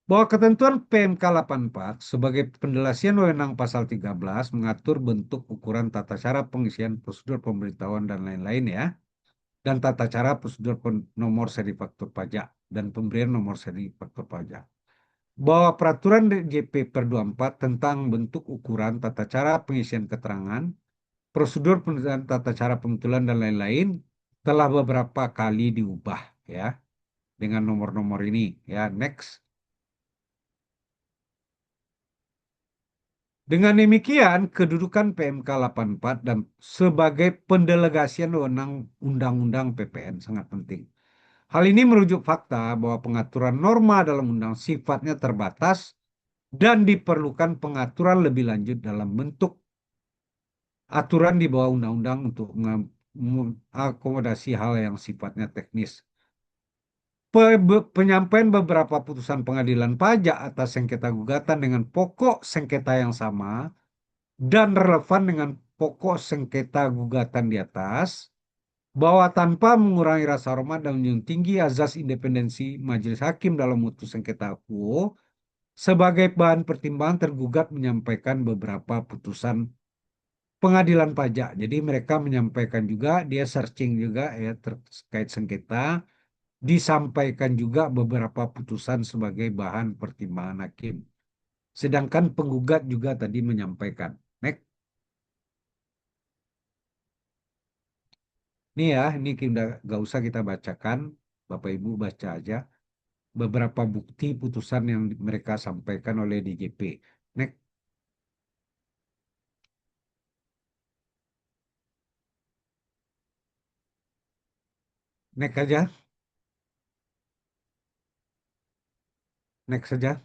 Bahwa ketentuan PMK 84 sebagai penjelasan wewenang pasal 13 mengatur bentuk ukuran tata cara pengisian prosedur pemberitahuan dan lain-lain ya, dan tata cara prosedur nomor seri faktur pajak dan pemberian nomor seri faktur pajak. Bahwa peraturan DJP per 24 tentang bentuk ukuran tata cara pengisian keterangan, prosedur dan tata cara pembetulan dan lain-lain telah beberapa kali diubah ya dengan nomor-nomor ini ya. Next. Dengan demikian, kedudukan PMK 84 dan sebagai pendelegasian wewenang Undang-Undang PPN sangat penting. Hal ini merujuk fakta bahwa pengaturan norma dalam undang sifatnya terbatas dan diperlukan pengaturan lebih lanjut dalam bentuk aturan di bawah undang-undang untuk mengakomodasi hal yang sifatnya teknis. Penyampaian beberapa putusan pengadilan pajak atas sengketa gugatan dengan pokok sengketa yang sama dan relevan dengan pokok sengketa gugatan di atas, bahwa tanpa mengurangi rasa hormat dan menjunjung tinggi azas independensi majelis hakim dalam memutus sengketa akuo, sebagai bahan pertimbangan tergugat menyampaikan beberapa putusan pengadilan pajak. Jadi mereka menyampaikan juga, dia searching juga ya terkait sengketa, disampaikan juga beberapa putusan sebagai bahan pertimbangan hakim. Sedangkan penggugat juga tadi menyampaikan. Next. Ini ya, ini kita nggak usah kita bacakan, Bapak Ibu baca aja beberapa bukti putusan yang mereka sampaikan oleh DJP. Next, next aja, next saja.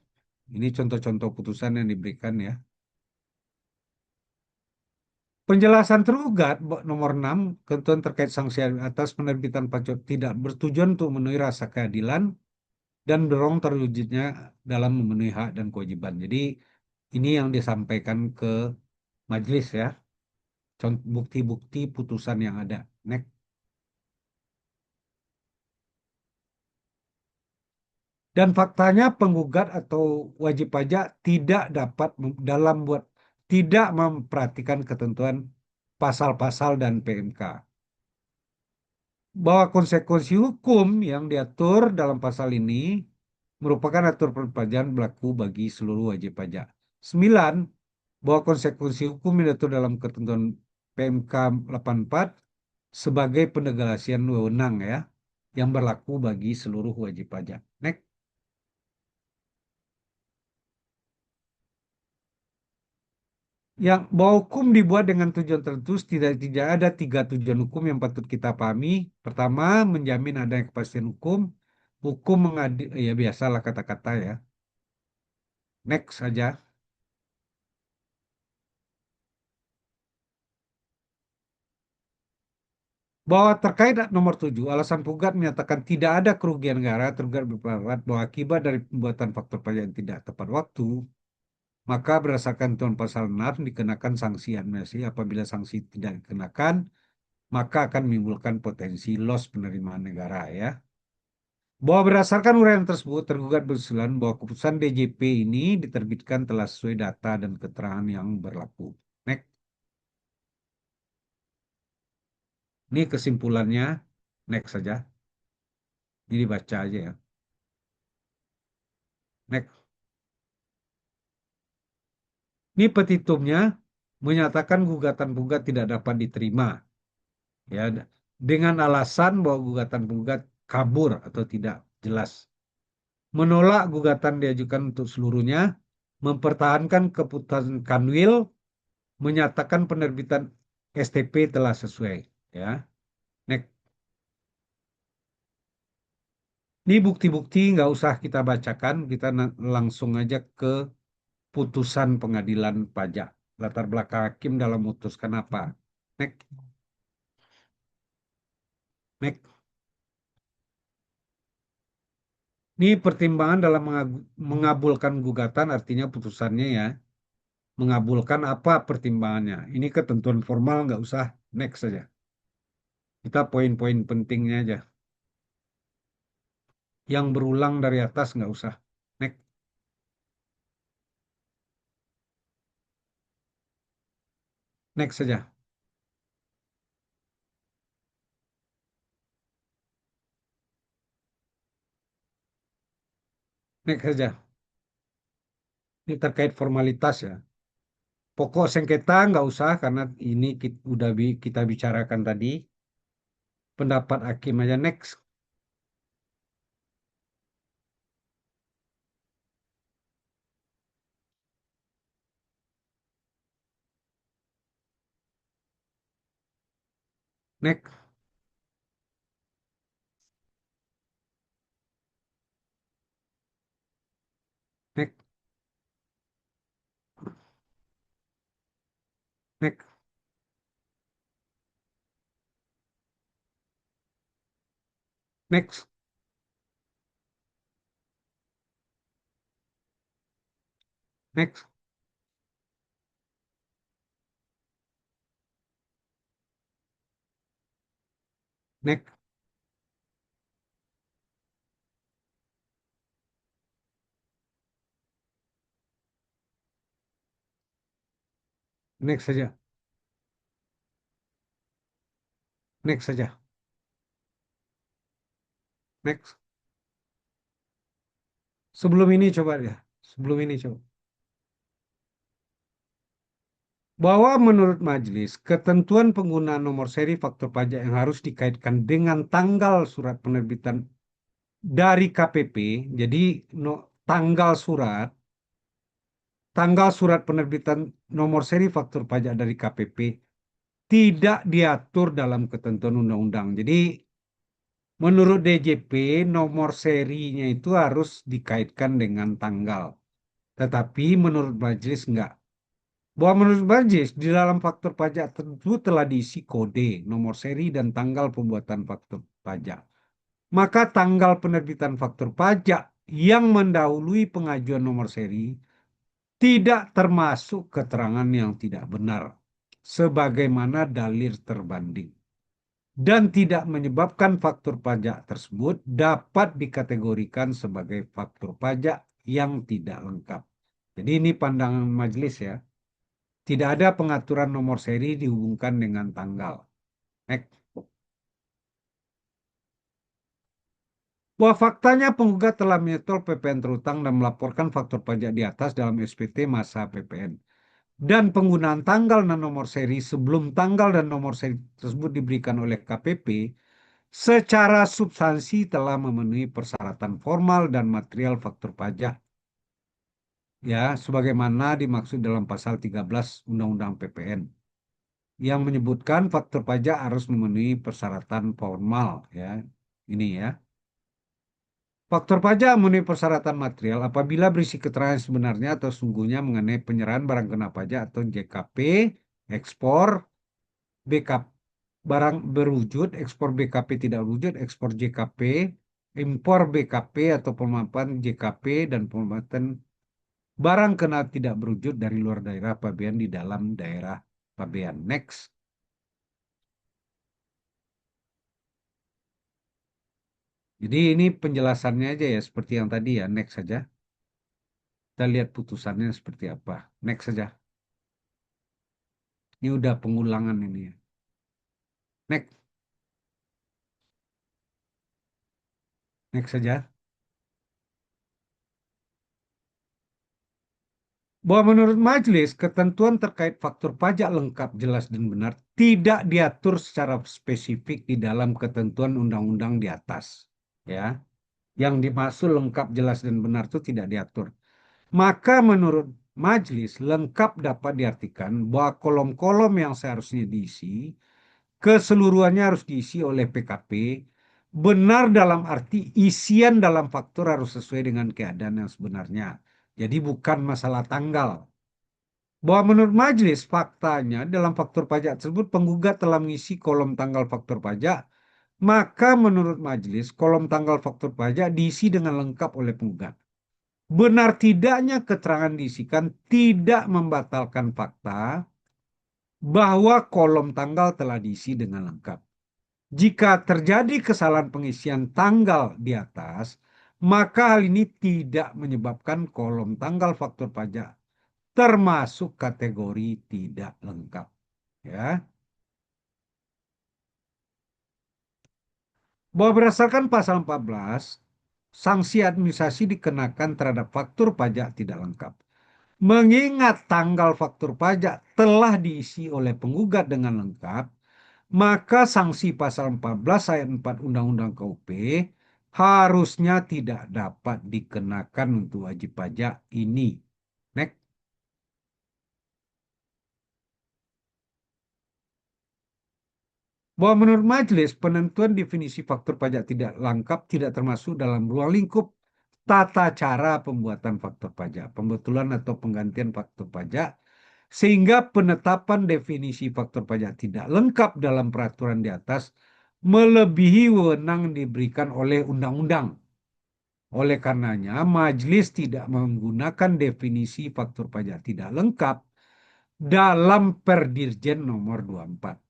Ini contoh-contoh putusan yang diberikan ya. Penjelasan tergugat nomor 6, ketentuan terkait sanksi atas penerbitan pajak tidak bertujuan untuk memenuhi rasa keadilan dan mendorong terwujudnya dalam memenuhi hak dan kewajiban. Jadi ini yang disampaikan ke majelis ya, bukti-bukti putusan yang ada. Next. Dan faktanya penggugat atau wajib pajak tidak dapat tidak memperhatikan ketentuan pasal-pasal dan PMK. Bahwa konsekuensi hukum yang diatur dalam pasal ini merupakan aturan perpajakan berlaku bagi seluruh wajib pajak. 9. Bahwa konsekuensi hukum yang diatur dalam ketentuan PMK 84 sebagai pendelegasian wewenang ya, yang berlaku bagi seluruh wajib pajak. Next. Yang bahwa hukum dibuat dengan tujuan tertentu, tidak ada 3 tujuan hukum yang patut kita pahami. Pertama, menjamin adanya kepastian hukum. Hukum mengadil, ya biasalah kata-kata ya. Next saja. Bahwa terkait nomor 7, alasan penggugat menyatakan tidak ada kerugian negara, tergugat berpendapat bahwa akibat dari pembuatan faktor pajak yang tidak tepat waktu, maka berdasarkan ketentuan pasal 6 dikenakan sanksi administrasi. Apabila sanksi tidak dikenakan, maka akan menimbulkan potensi loss penerimaan negara ya. Bahwa berdasarkan uraian tersebut, tergugat berusulan bahwa keputusan DJP ini diterbitkan telah sesuai data dan keterangan yang berlaku. Next. Ini kesimpulannya. Next saja. Ini dibaca aja ya. Next. Ini petitumnya menyatakan gugatan penggugat tidak dapat diterima. Ya, dengan alasan bahwa gugatan penggugat kabur atau tidak jelas. Menolak gugatan diajukan untuk seluruhnya, mempertahankan keputusan Kanwil, menyatakan penerbitan STP telah sesuai. Ya, next. Ini bukti-bukti nggak usah kita bacakan, kita langsung aja ke putusan pengadilan pajak. Latar belakang hakim dalam memutuskan apa. Next. Next. Ini pertimbangan dalam mengabulkan gugatan, artinya putusannya ya. Mengabulkan apa pertimbangannya. Ini ketentuan formal nggak usah. Next saja. Kita poin-poin pentingnya aja. Yang berulang dari atas nggak usah. Next. Next saja. Next saja. Ini terkait formalitas ya. Pokok sengketa nggak usah karena ini kita bicarakan tadi. Pendapat hakim aja. Next. Next. Next. Next. Next. Next. Next. Next saja. Next saja. Next. Sebelum ini coba ya. Sebelum ini coba. Bahwa menurut majelis, ketentuan penggunaan nomor seri faktur pajak yang harus dikaitkan dengan tanggal surat penerbitan dari KPP, jadi tanggal surat penerbitan nomor seri faktur pajak dari KPP tidak diatur dalam ketentuan undang-undang. Jadi menurut DJP nomor serinya itu harus dikaitkan dengan tanggal. Tetapi menurut majelis enggak. Bahwa menurut Burgess, di dalam faktur pajak tentu telah diisi kode, nomor seri, dan tanggal pembuatan faktur pajak. Maka tanggal penerbitan faktur pajak yang mendahului pengajuan nomor seri tidak termasuk keterangan yang tidak benar, sebagaimana dalil terbanding, dan tidak menyebabkan faktur pajak tersebut dapat dikategorikan sebagai faktur pajak yang tidak lengkap. Jadi ini pandangan majelis ya. Tidak ada pengaturan nomor seri dihubungkan dengan tanggal. Next. Bahwa faktanya penggugat telah menyetol PPN terutang dan melaporkan faktur pajak di atas dalam SPT masa PPN. Dan penggunaan tanggal dan nomor seri sebelum tanggal dan nomor seri tersebut diberikan oleh KPP secara substansi telah memenuhi persyaratan formal dan material faktur pajak. Ya, sebagaimana dimaksud dalam pasal 13 Undang-Undang PPN yang menyebutkan faktur pajak harus memenuhi persyaratan formal ya. Ini ya. Faktur pajak memenuhi persyaratan material apabila berisi keterangan sebenarnya atau sungguhnya mengenai penyerahan barang kena pajak atau JKP, ekspor, BKP, barang berwujud, ekspor BKP tidak berwujud, ekspor JKP, impor BKP atau pemaparan JKP dan pemaparan barang kena tidak berwujud dari luar daerah pabean di dalam daerah pabean. Next. Jadi ini penjelasannya aja ya seperti yang tadi ya. Next saja. Kita lihat putusannya seperti apa. Next saja. Ini udah pengulangan ini ya. Next. Next saja. Bahwa menurut majelis, ketentuan terkait faktur pajak lengkap, jelas, dan benar tidak diatur secara spesifik di dalam ketentuan undang-undang di atas. Ya, yang dimaksud lengkap, jelas, dan benar itu tidak diatur. Maka menurut majelis, lengkap dapat diartikan bahwa kolom-kolom yang seharusnya diisi, keseluruhannya harus diisi oleh PKP, benar dalam arti isian dalam faktur harus sesuai dengan keadaan yang sebenarnya. Jadi bukan masalah tanggal. Bahwa menurut majelis, faktanya dalam faktur pajak tersebut penggugat telah mengisi kolom tanggal faktur pajak, maka menurut majelis, kolom tanggal faktur pajak diisi dengan lengkap oleh penggugat. Benar tidaknya keterangan diisikan tidak membatalkan fakta bahwa kolom tanggal telah diisi dengan lengkap. Jika terjadi kesalahan pengisian tanggal di atas, maka hal ini tidak menyebabkan kolom tanggal faktur pajak termasuk kategori tidak lengkap. Ya. Bahwa berdasarkan pasal 14, sanksi administrasi dikenakan terhadap faktur pajak tidak lengkap. Mengingat tanggal faktur pajak telah diisi oleh penggugat dengan lengkap, maka sanksi pasal 14 ayat 4 Undang-Undang KUP harusnya tidak dapat dikenakan untuk wajib pajak ini. Next. Bahwa menurut majelis, penentuan definisi faktur pajak tidak lengkap tidak termasuk dalam ruang lingkup tata cara pembuatan faktur pajak, pembetulan atau penggantian faktur pajak, sehingga penetapan definisi faktur pajak tidak lengkap dalam peraturan di atas melebihi wewenang diberikan oleh undang-undang. Oleh karenanya, majelis tidak menggunakan definisi faktur pajak tidak lengkap dalam Perdirjen nomor 24.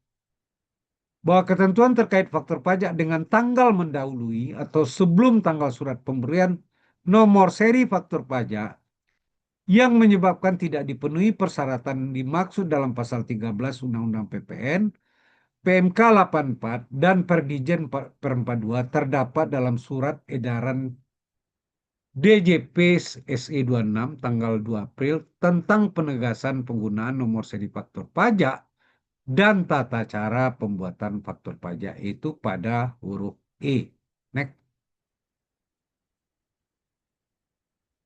Bahwa ketentuan terkait faktur pajak dengan tanggal mendahului atau sebelum tanggal surat pemberian nomor seri faktur pajak yang menyebabkan tidak dipenuhi persyaratan dimaksud dalam pasal 13 Undang-Undang PPN, PMK 84 dan Perdijen per 42 terdapat dalam surat edaran DJP SE 26 tanggal 2 April tentang penegasan penggunaan nomor seri faktur pajak dan tata cara pembuatan faktur pajak itu pada huruf E. Next.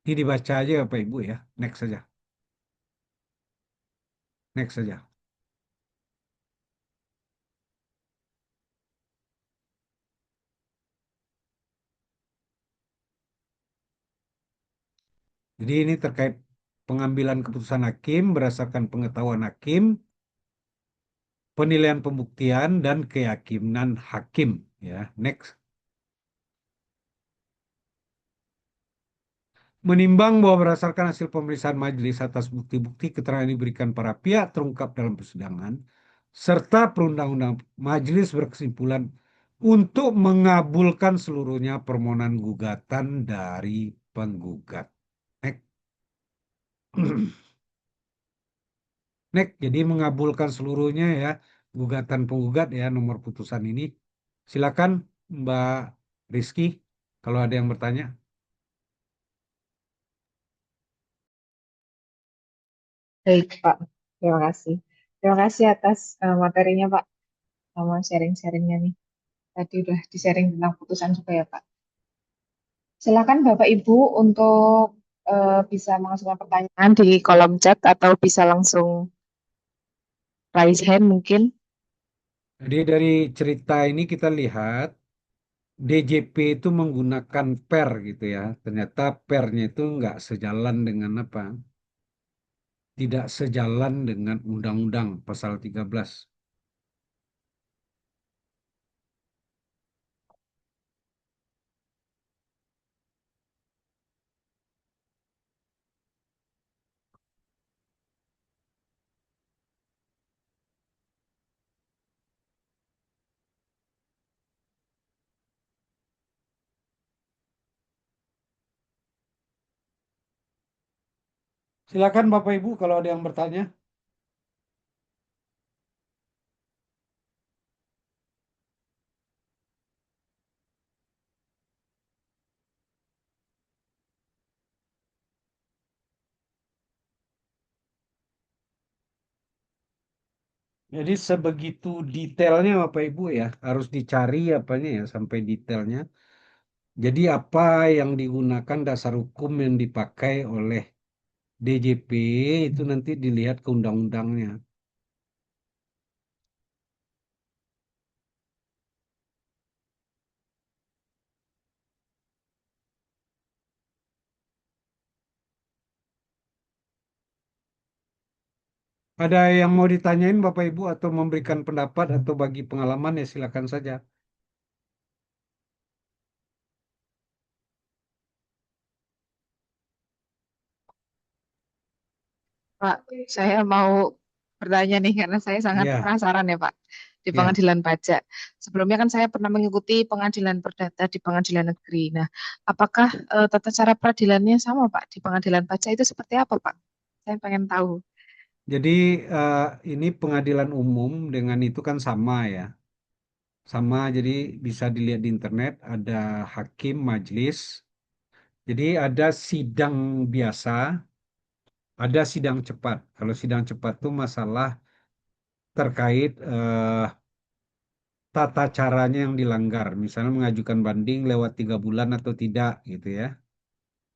Ini dibaca aja Bapak Ibu ya. Next saja. Next saja. Jadi ini terkait pengambilan keputusan hakim berdasarkan pengetahuan hakim, penilaian pembuktian, dan keyakinan hakim. Ya, next. Menimbang bahwa berdasarkan hasil pemeriksaan majelis atas bukti-bukti keterangan yang diberikan para pihak terungkap dalam persidangan, serta perundang-undang majelis berkesimpulan untuk mengabulkan seluruhnya permohonan gugatan dari penggugat. Next. Next. Jadi mengabulkan seluruhnya ya gugatan penggugat ya nomor putusan ini. Silakan Mbak Rizky kalau ada yang bertanya. Baik, Pak. Terima kasih. Terima kasih atas materinya, Pak, sama sharing-sharingnya nih. Tadi udah di-sharing tentang putusan juga ya, Pak. Silakan Bapak Ibu untuk bisa mengajukan pertanyaan di kolom chat atau bisa langsung raise hand mungkin. Jadi dari cerita ini kita lihat DJP itu menggunakan per gitu ya. Ternyata pernya itu nggak sejalan dengan apa? Tidak sejalan dengan Undang-Undang Pasal 13. Silakan Bapak Ibu kalau ada yang bertanya. Jadi sebegitu detailnya Bapak Ibu ya, harus dicari apanya ya sampai detailnya. Jadi apa yang digunakan dasar hukum yang dipakai oleh DJP itu nanti dilihat ke undang-undangnya. Ada yang mau ditanyain Bapak Ibu atau memberikan pendapat atau bagi pengalaman ya silakan saja. Pak, saya mau bertanya nih karena saya sangat Ya, penasaran ya Pak di ya. pengadilan pajak. Sebelumnya kan saya pernah mengikuti pengadilan perdata di pengadilan negeri. Nah, apakah tata cara peradilannya sama Pak di pengadilan pajak itu seperti apa Pak? Saya pengen tahu. Jadi eh, ini pengadilan umum dengan itu kan sama ya. Sama jadi bisa dilihat di internet ada hakim majelis. Jadi ada sidang biasa, ada sidang cepat. Kalau sidang cepat itu masalah terkait tata caranya yang dilanggar. Misalnya mengajukan banding lewat 3 bulan atau tidak gitu ya.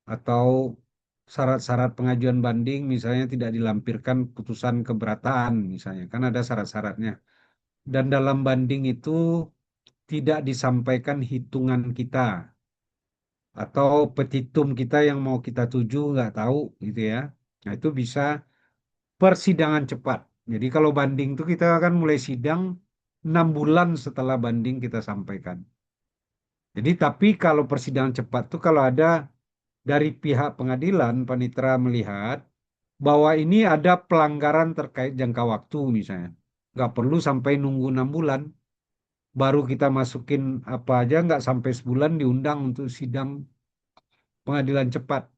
Atau syarat-syarat pengajuan banding misalnya tidak dilampirkan putusan keberatan misalnya. Kan ada syarat-syaratnya. Dan dalam banding itu tidak disampaikan hitungan kita atau petitum kita yang mau kita tuju nggak tahu gitu ya. Nah itu bisa persidangan cepat. Jadi kalau banding itu kita akan mulai sidang 6 bulan setelah banding kita sampaikan. Jadi tapi kalau persidangan cepat tuh kalau ada dari pihak pengadilan panitera melihat bahwa ini ada pelanggaran terkait jangka waktu misalnya. Nggak perlu sampai nunggu 6 bulan. Baru kita masukin apa aja nggak sampai sebulan diundang untuk sidang pengadilan cepat.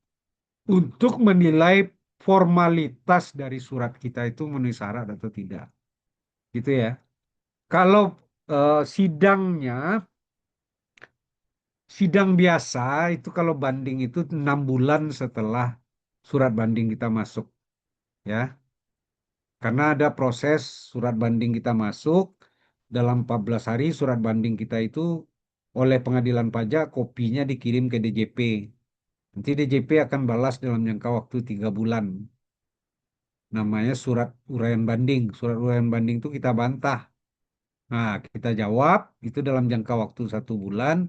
Untuk menilai formalitas dari surat kita itu memenuhi syarat atau tidak. Gitu ya. Kalau sidangnya sidang biasa itu kalau banding itu 6 bulan setelah surat banding kita masuk ya. Karena ada proses surat banding kita masuk dalam 14 hari surat banding kita itu oleh pengadilan pajak kopinya dikirim ke DJP. Nanti DJP akan balas dalam jangka waktu 3 bulan. Namanya surat uraian banding. Surat uraian banding itu kita bantah. Nah, kita jawab itu dalam jangka waktu 1 bulan,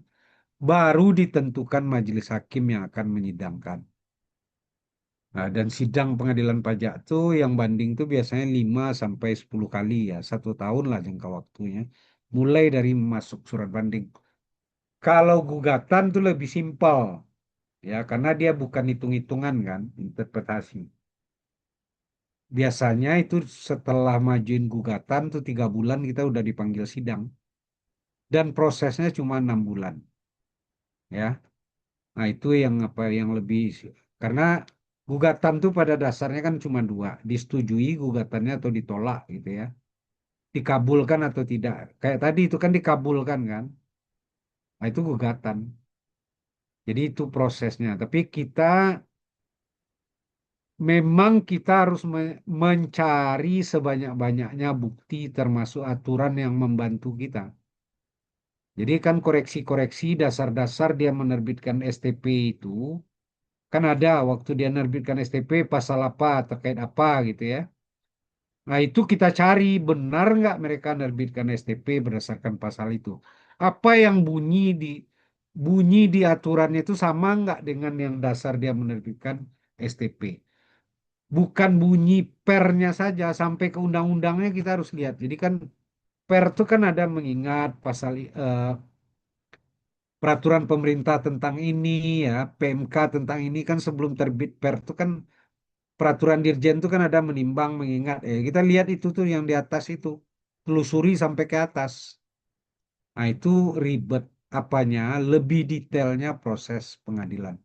baru ditentukan majelis hakim yang akan menyidangkan. Nah, dan sidang pengadilan pajak tuh yang banding tuh biasanya 5 sampai 10 kali ya, 1 tahun lah jangka waktunya. Mulai dari masuk surat banding. Kalau gugatan tuh lebih simpel ya, karena dia bukan hitung-hitungan kan, interpretasi. Biasanya itu setelah majuin gugatan tuh 3 bulan kita udah dipanggil sidang dan prosesnya cuma 6 bulan ya. Nah itu yang apa yang lebih karena gugatan tuh pada dasarnya kan cuma dua, disetujui gugatannya atau ditolak gitu ya, dikabulkan atau tidak. Kayak tadi itu kan dikabulkan kan, nah itu gugatan. Jadi itu prosesnya. Tapi memang kita harus mencari sebanyak-banyaknya bukti termasuk aturan yang membantu kita. Jadi kan koreksi-koreksi dasar-dasar dia menerbitkan STP itu kan ada waktu dia menerbitkan STP pasal apa terkait apa gitu ya. Nah itu kita cari benar nggak mereka menerbitkan STP berdasarkan pasal itu. Apa yang bunyi di aturannya itu sama nggak dengan yang dasar dia menerbitkan STP. Bukan bunyi pernya saja sampai ke undang-undangnya kita harus lihat. Jadi kan per itu kan ada mengingat pasal peraturan pemerintah tentang ini ya, PMK tentang ini kan sebelum terbit per itu kan peraturan dirjen itu kan ada menimbang, mengingat. Kita lihat itu tuh yang di atas itu, telusuri sampai ke atas. Nah itu ribet apanya, lebih detailnya proses pengadilan.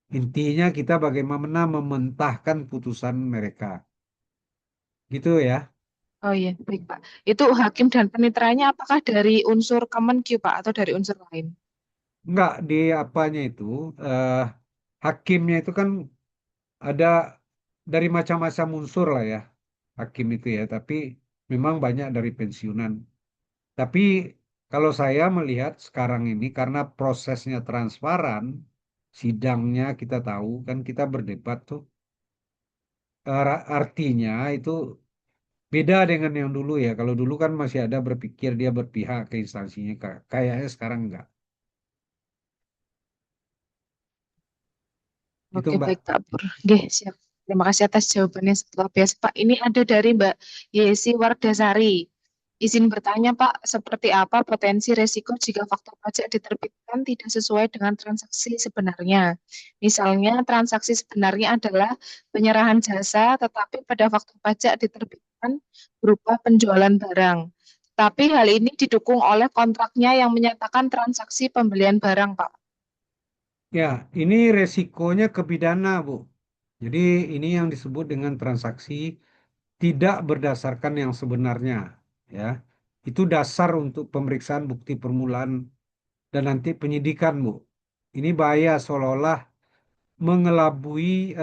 Intinya kita bagaimana mementahkan putusan mereka. Gitu ya. Oh iya, baik Pak. Itu hakim dan paniteranya apakah dari unsur Kemenq Pak atau dari unsur lain? Enggak, di apanya itu, eh, hakimnya itu kan ada dari macam-macam unsur lah ya, hakim itu ya, tapi memang banyak dari pensiunan. Tapi kalau saya melihat sekarang ini karena prosesnya transparan, sidangnya kita tahu kan kita berdebat tuh, artinya itu beda dengan yang dulu ya. Kalau dulu kan masih ada berpikir dia berpihak ke instansinya, kayaknya sekarang enggak. Itu Oke, Mbak. baik Kak Pur. Oke, siap. Terima kasih atas jawabannya setelah biasa Pak. Ini ada dari Mbak Yesi Wardasari. Izin bertanya Pak, seperti apa potensi resiko jika faktur pajak diterbitkan tidak sesuai dengan transaksi sebenarnya? Misalnya, transaksi sebenarnya adalah penyerahan jasa, tetapi pada faktur pajak diterbitkan berupa penjualan barang. Tapi hal ini didukung oleh kontraknya yang menyatakan transaksi pembelian barang, Pak. Ya, ini resikonya ke pidana, Bu. Jadi ini yang disebut dengan transaksi tidak berdasarkan yang sebenarnya, ya. Itu dasar untuk pemeriksaan bukti permulaan dan nanti penyidikan, Bu. Ini bahaya seolah-olah mengelabui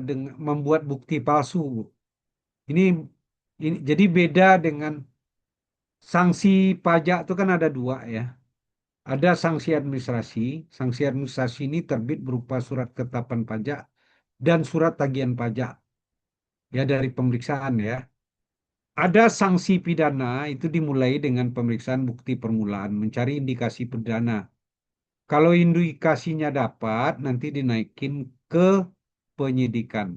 dengan membuat bukti palsu, Bu. Ini ini jadi beda dengan sanksi pajak itu kan ada dua ya. Ada sanksi administrasi. Sanksi administrasi ini terbit berupa surat ketetapan pajak dan surat tagihan pajak ya dari pemeriksaan ya. Ada sanksi pidana itu dimulai dengan pemeriksaan bukti permulaan, mencari indikasi pidana. Kalau indikasinya dapat, nanti dinaikin ke penyidikan.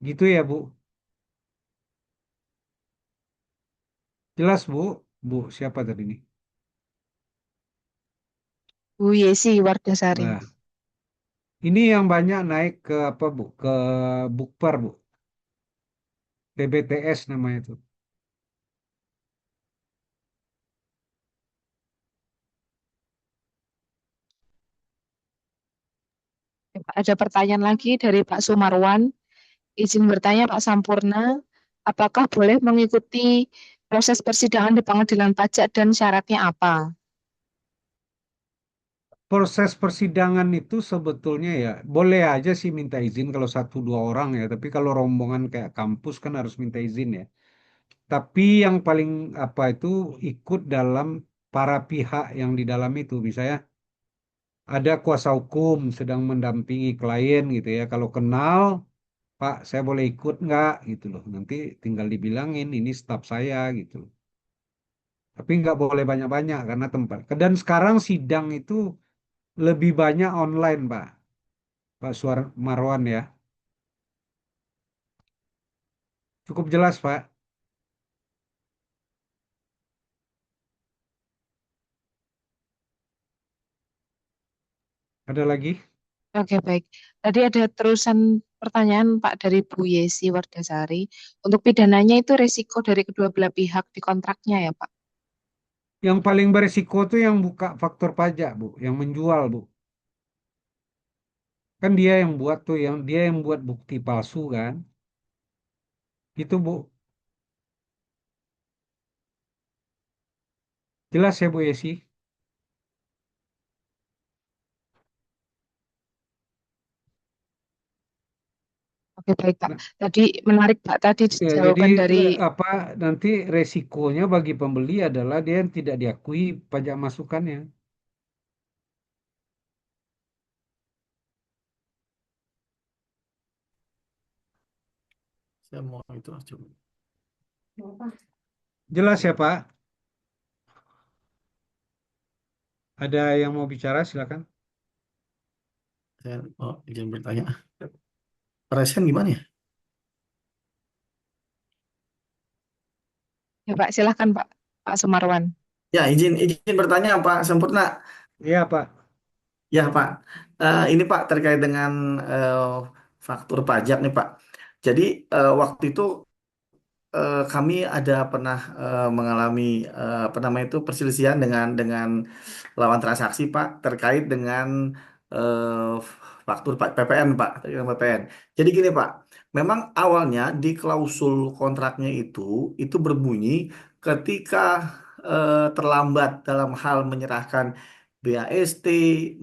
Gitu ya, Bu. Jelas, Bu? Bu, siapa tadi nih? Bu Yesi Wardasari. Nah, ini yang banyak naik ke apa, Bu? Ke Bukper, Bu. TBTS namanya itu. Ada pertanyaan lagi dari Pak Sumarwan. Izin bertanya Pak Sampurna, apakah boleh mengikuti proses persidangan di pengadilan pajak dan syaratnya apa? Proses persidangan itu sebetulnya ya boleh aja sih minta izin kalau 1 2 orang ya, tapi kalau rombongan kayak kampus kan harus minta izin ya. Tapi yang paling apa itu ikut dalam para pihak yang di dalam itu, misalnya ada kuasa hukum sedang mendampingi klien gitu ya. Kalau kenal, Pak, saya boleh ikut nggak gitu loh. Nanti tinggal dibilangin ini staf saya gitu loh. Tapi nggak boleh banyak-banyak karena tempat. Dan sekarang sidang itu lebih banyak online, Pak. Pak Suar Marwan ya. Cukup jelas, Pak. Ada lagi? Oke, baik. Tadi ada terusan pertanyaan Pak dari Bu Yesi Wardasari. Untuk pidananya itu resiko dari kedua belah pihak di kontraknya ya, Pak? Yang paling beresiko tuh yang buka faktur pajak, Bu, yang menjual, Bu. Kan dia yang buat tuh, yang dia yang buat bukti palsu kan. Itu, Bu. Jelas ya, Bu Yesi? Oke, baik, Pak. Nah, Tadi menarik, Pak. Tadi ya, jadi jawaban dari apa nanti resikonya bagi pembeli adalah dia yang tidak diakui pajak masukannya. Saya mau itu coba. Jelas ya, Pak? Ada yang mau bicara, silakan. Saya mau izin bertanya. Resen gimana ya? ya, Pak. Silahkan, Pak. Pak Sumarwan. Ya, izin izin bertanya Pak Sempurna. Iya, Pak. Ya Pak, ini Pak terkait dengan eh, faktur pajak nih Pak. Jadi waktu itu kami ada pernah mengalami apa namanya itu perselisihan dengan lawan transaksi Pak terkait dengan eh, faktur PPN Pak, terkait dengan PPN. Jadi gini Pak, memang awalnya di klausul kontraknya itu berbunyi ketika terlambat dalam hal menyerahkan BAST,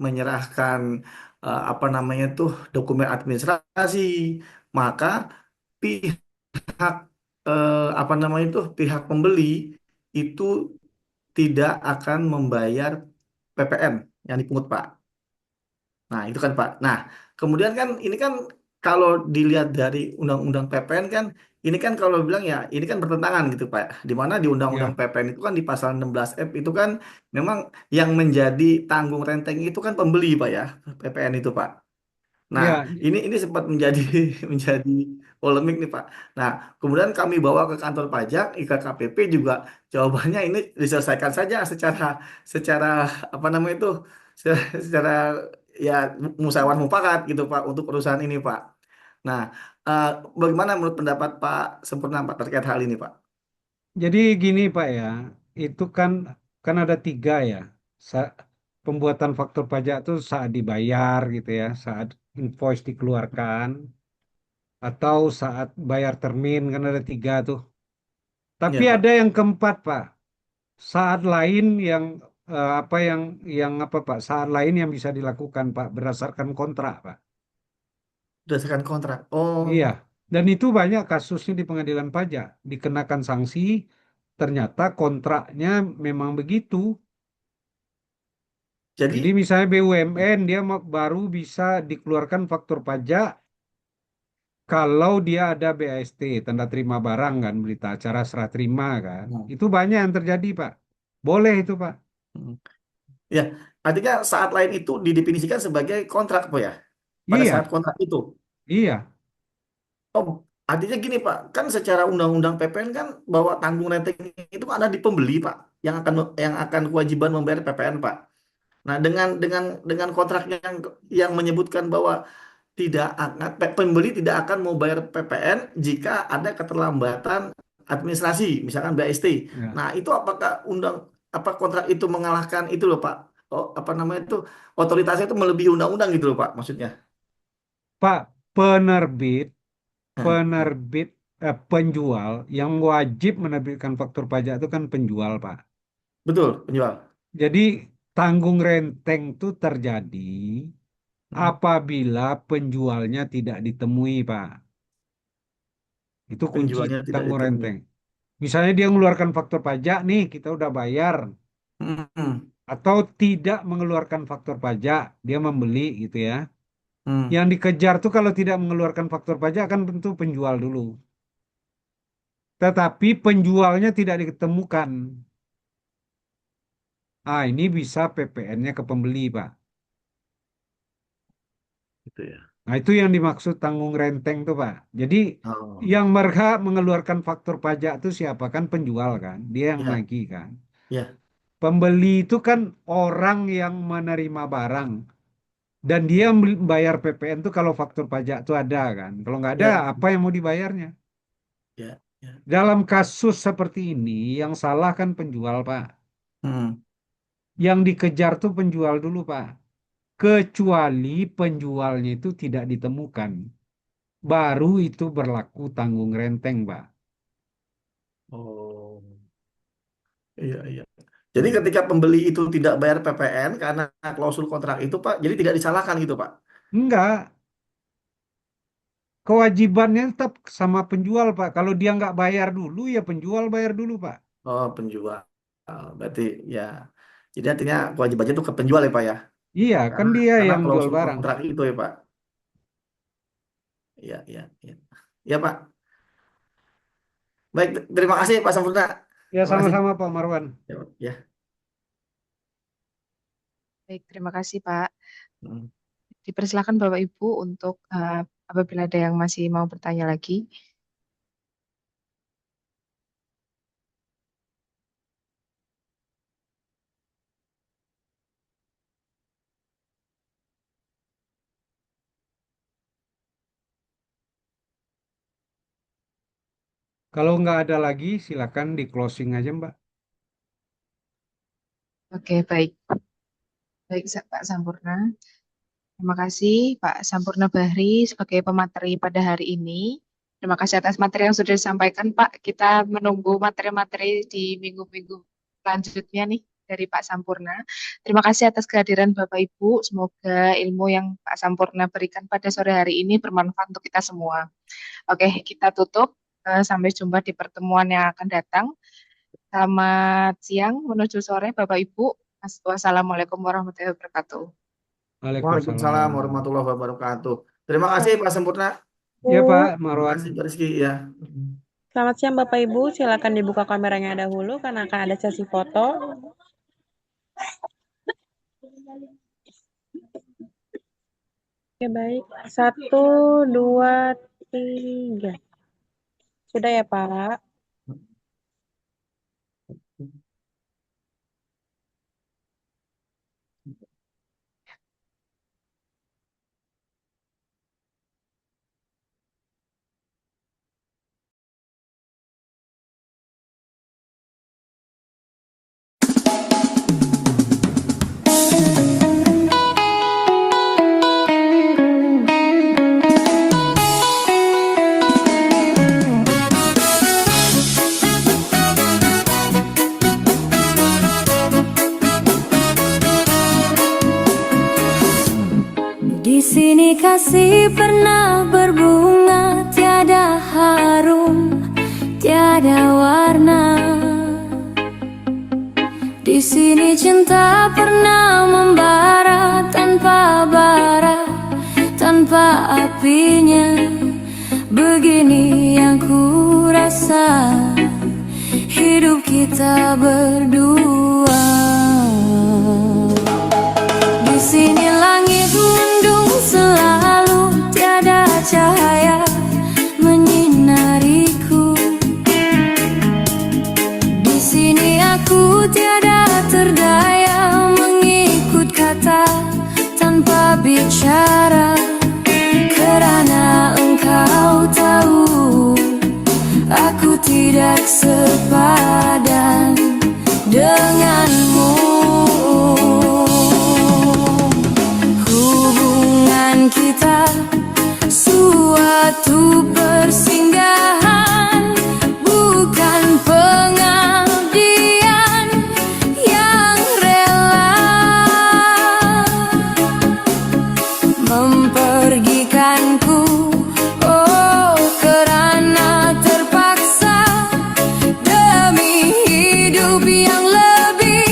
menyerahkan apa namanya tuh dokumen administrasi, maka pihak apa namanya itu pihak pembeli itu tidak akan membayar PPN yang dipungut Pak. Nah, itu kan Pak. Nah, kemudian kan ini kan kalau dilihat dari undang-undang PPN kan ini kan kalau bilang ya ini kan bertentangan gitu Pak. Di mana di undang-undang Ya, PPN itu kan di pasal 16F itu kan memang yang menjadi tanggung renteng itu kan pembeli Pak ya, PPN itu Pak. Nah, ya, ini sempat menjadi menjadi polemik nih Pak. Nah, kemudian kami bawa ke kantor pajak, IKKPP juga jawabannya ini diselesaikan saja secara secara apa namanya itu secara ya musyawarah mufakat gitu Pak untuk perusahaan ini Pak. Nah, eh, bagaimana menurut pendapat Pak Sempurna Pak terkait hal ini Pak? jadi gini Pak ya, itu kan kan ada tiga ya. Sa- Pembuatan faktur pajak itu saat dibayar gitu ya, saat invoice dikeluarkan, atau saat bayar termin kan ada tiga tuh. Tapi Ya ada Pak, yang keempat Pak, saat lain yang apa yang apa Pak, saat lain yang bisa dilakukan Pak berdasarkan kontrak Pak. berdasarkan kontrak. Oh, Iya, dan itu banyak kasusnya di pengadilan pajak dikenakan sanksi. Ternyata kontraknya memang begitu. Jadi jadi misalnya BUMN dia baru bisa dikeluarkan faktur pajak kalau dia ada BAST, tanda terima barang kan, berita acara serah terima kan. Hmm. Itu banyak yang terjadi, Pak. Boleh itu, Pak. Hmm. Ya, artinya saat lain itu didefinisikan sebagai kontrak Pak ya? Pada saat Iya, kontrak itu. iya, Oh, artinya gini Pak, kan secara undang-undang PPN kan bahwa tanggung renteng itu ada di pembeli Pak, yang akan kewajiban membayar PPN Pak. Nah, dengan kontrak yang menyebutkan bahwa tidak akan pembeli tidak akan mau bayar PPN jika ada keterlambatan administrasi, misalkan BST. ya. Nah, itu apakah apa kontrak itu mengalahkan itu loh Pak? Oh, apa namanya itu otoritasnya itu melebihi undang-undang gitu loh Pak, maksudnya. Pak, penerbit, Nah, penerbit, penjual yang wajib menerbitkan faktur pajak itu kan penjual, Pak. betul, penjual. Jadi tanggung renteng itu terjadi Hmm. apabila penjualnya tidak ditemui, Pak. Itu kunci Penjualnya tidak tanggung ditemui. renteng. Misalnya dia mengeluarkan faktur pajak nih, kita udah bayar. Hmm. Atau tidak mengeluarkan faktur pajak, dia membeli gitu ya. Hmm. Yang dikejar tuh kalau tidak mengeluarkan faktur pajak kan tentu penjual dulu. Tetapi penjualnya tidak ditemukan. Ini bisa PPN-nya ke pembeli, Pak. Gitu ya. Nah, itu yang dimaksud tanggung renteng tuh, Pak. Jadi Oh, yang berhak mengeluarkan faktur pajak itu siapa? Kan penjual kan, dia yang ya, nagih kan. ya, Pembeli itu kan orang yang menerima barang dan dia bayar PPN tuh kalau faktur pajak itu ada kan. Kalau nggak ada, ya, apa yang mau dibayarnya? ya, ya. Dalam kasus seperti ini, yang salah kan penjual, Pak. Hmm. Yang dikejar tuh penjual dulu, Pak. Kecuali penjualnya itu tidak ditemukan. Baru itu berlaku tanggung renteng, Pak. Oh, iya, iya. Jadi Hmm. ketika pembeli itu tidak bayar PPN karena klausul kontrak itu, Pak, jadi tidak disalahkan gitu, Pak. Enggak, kewajibannya tetap sama penjual, Pak. Kalau dia nggak bayar dulu, ya penjual bayar dulu, Pak. Oh, penjual. Berarti ya. Jadi artinya kewajibannya itu ke penjual ya, Pak ya. Iya, kan Karena dia karena yang jual klausul barang. kontrak itu ya, Pak. Iya, iya, iya. Iya, Pak. Baik, terima kasih Pak Sampurna. Ya, Terima kasih. sama-sama, Pak Marwan. Ya, Pak. Ya. Baik, terima kasih Pak. Hmm. Dipersilakan Bapak Ibu untuk apabila ada yang masih mau bertanya lagi. Kalau nggak ada lagi, silakan di closing aja, Mbak. Oke, baik. Baik, Pak Sampurna. Terima kasih Pak Sampurna Bahri sebagai pemateri pada hari ini. Terima kasih atas materi yang sudah disampaikan, Pak. Kita menunggu materi-materi di minggu-minggu selanjutnya nih dari Pak Sampurna. Terima kasih atas kehadiran Bapak Ibu. Semoga ilmu yang Pak Sampurna berikan pada sore hari ini bermanfaat untuk kita semua. Oke, kita tutup. Sampai jumpa di pertemuan yang akan datang. Selamat siang menuju sore, Bapak Ibu. Wassalamualaikum warahmatullahi wabarakatuh. Waalaikumsalam Waalaikumsalam. warahmatullahi wabarakatuh. Terima kasih Pak Sampurna. Ya, Pak Terima Marwan. kasih Pak Rizky ya. Selamat siang Bapak Ibu, silakan dibuka kameranya dahulu karena akan ada sesi foto. Oke baik, 1, 2, 3. Sudah ya Pak? Di sini kasih pernah berbunga, tiada harum, tiada warna. Di sini cinta pernah membara tanpa bara, tanpa apinya. Begini yang ku rasa hidup kita berdua. Di sini langit mendung selalu, tiada cahaya menyinariku. Di sini aku tiada terdaya mengikut kata tanpa bicara, karena engkau tahu aku tidak sepadan denganmu. Hubungan kita suatu persinggahan, bukan pengabdian yang rela mempergikanku. Oh, karena terpaksa demi hidup yang lebih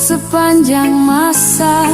sepanjang masa.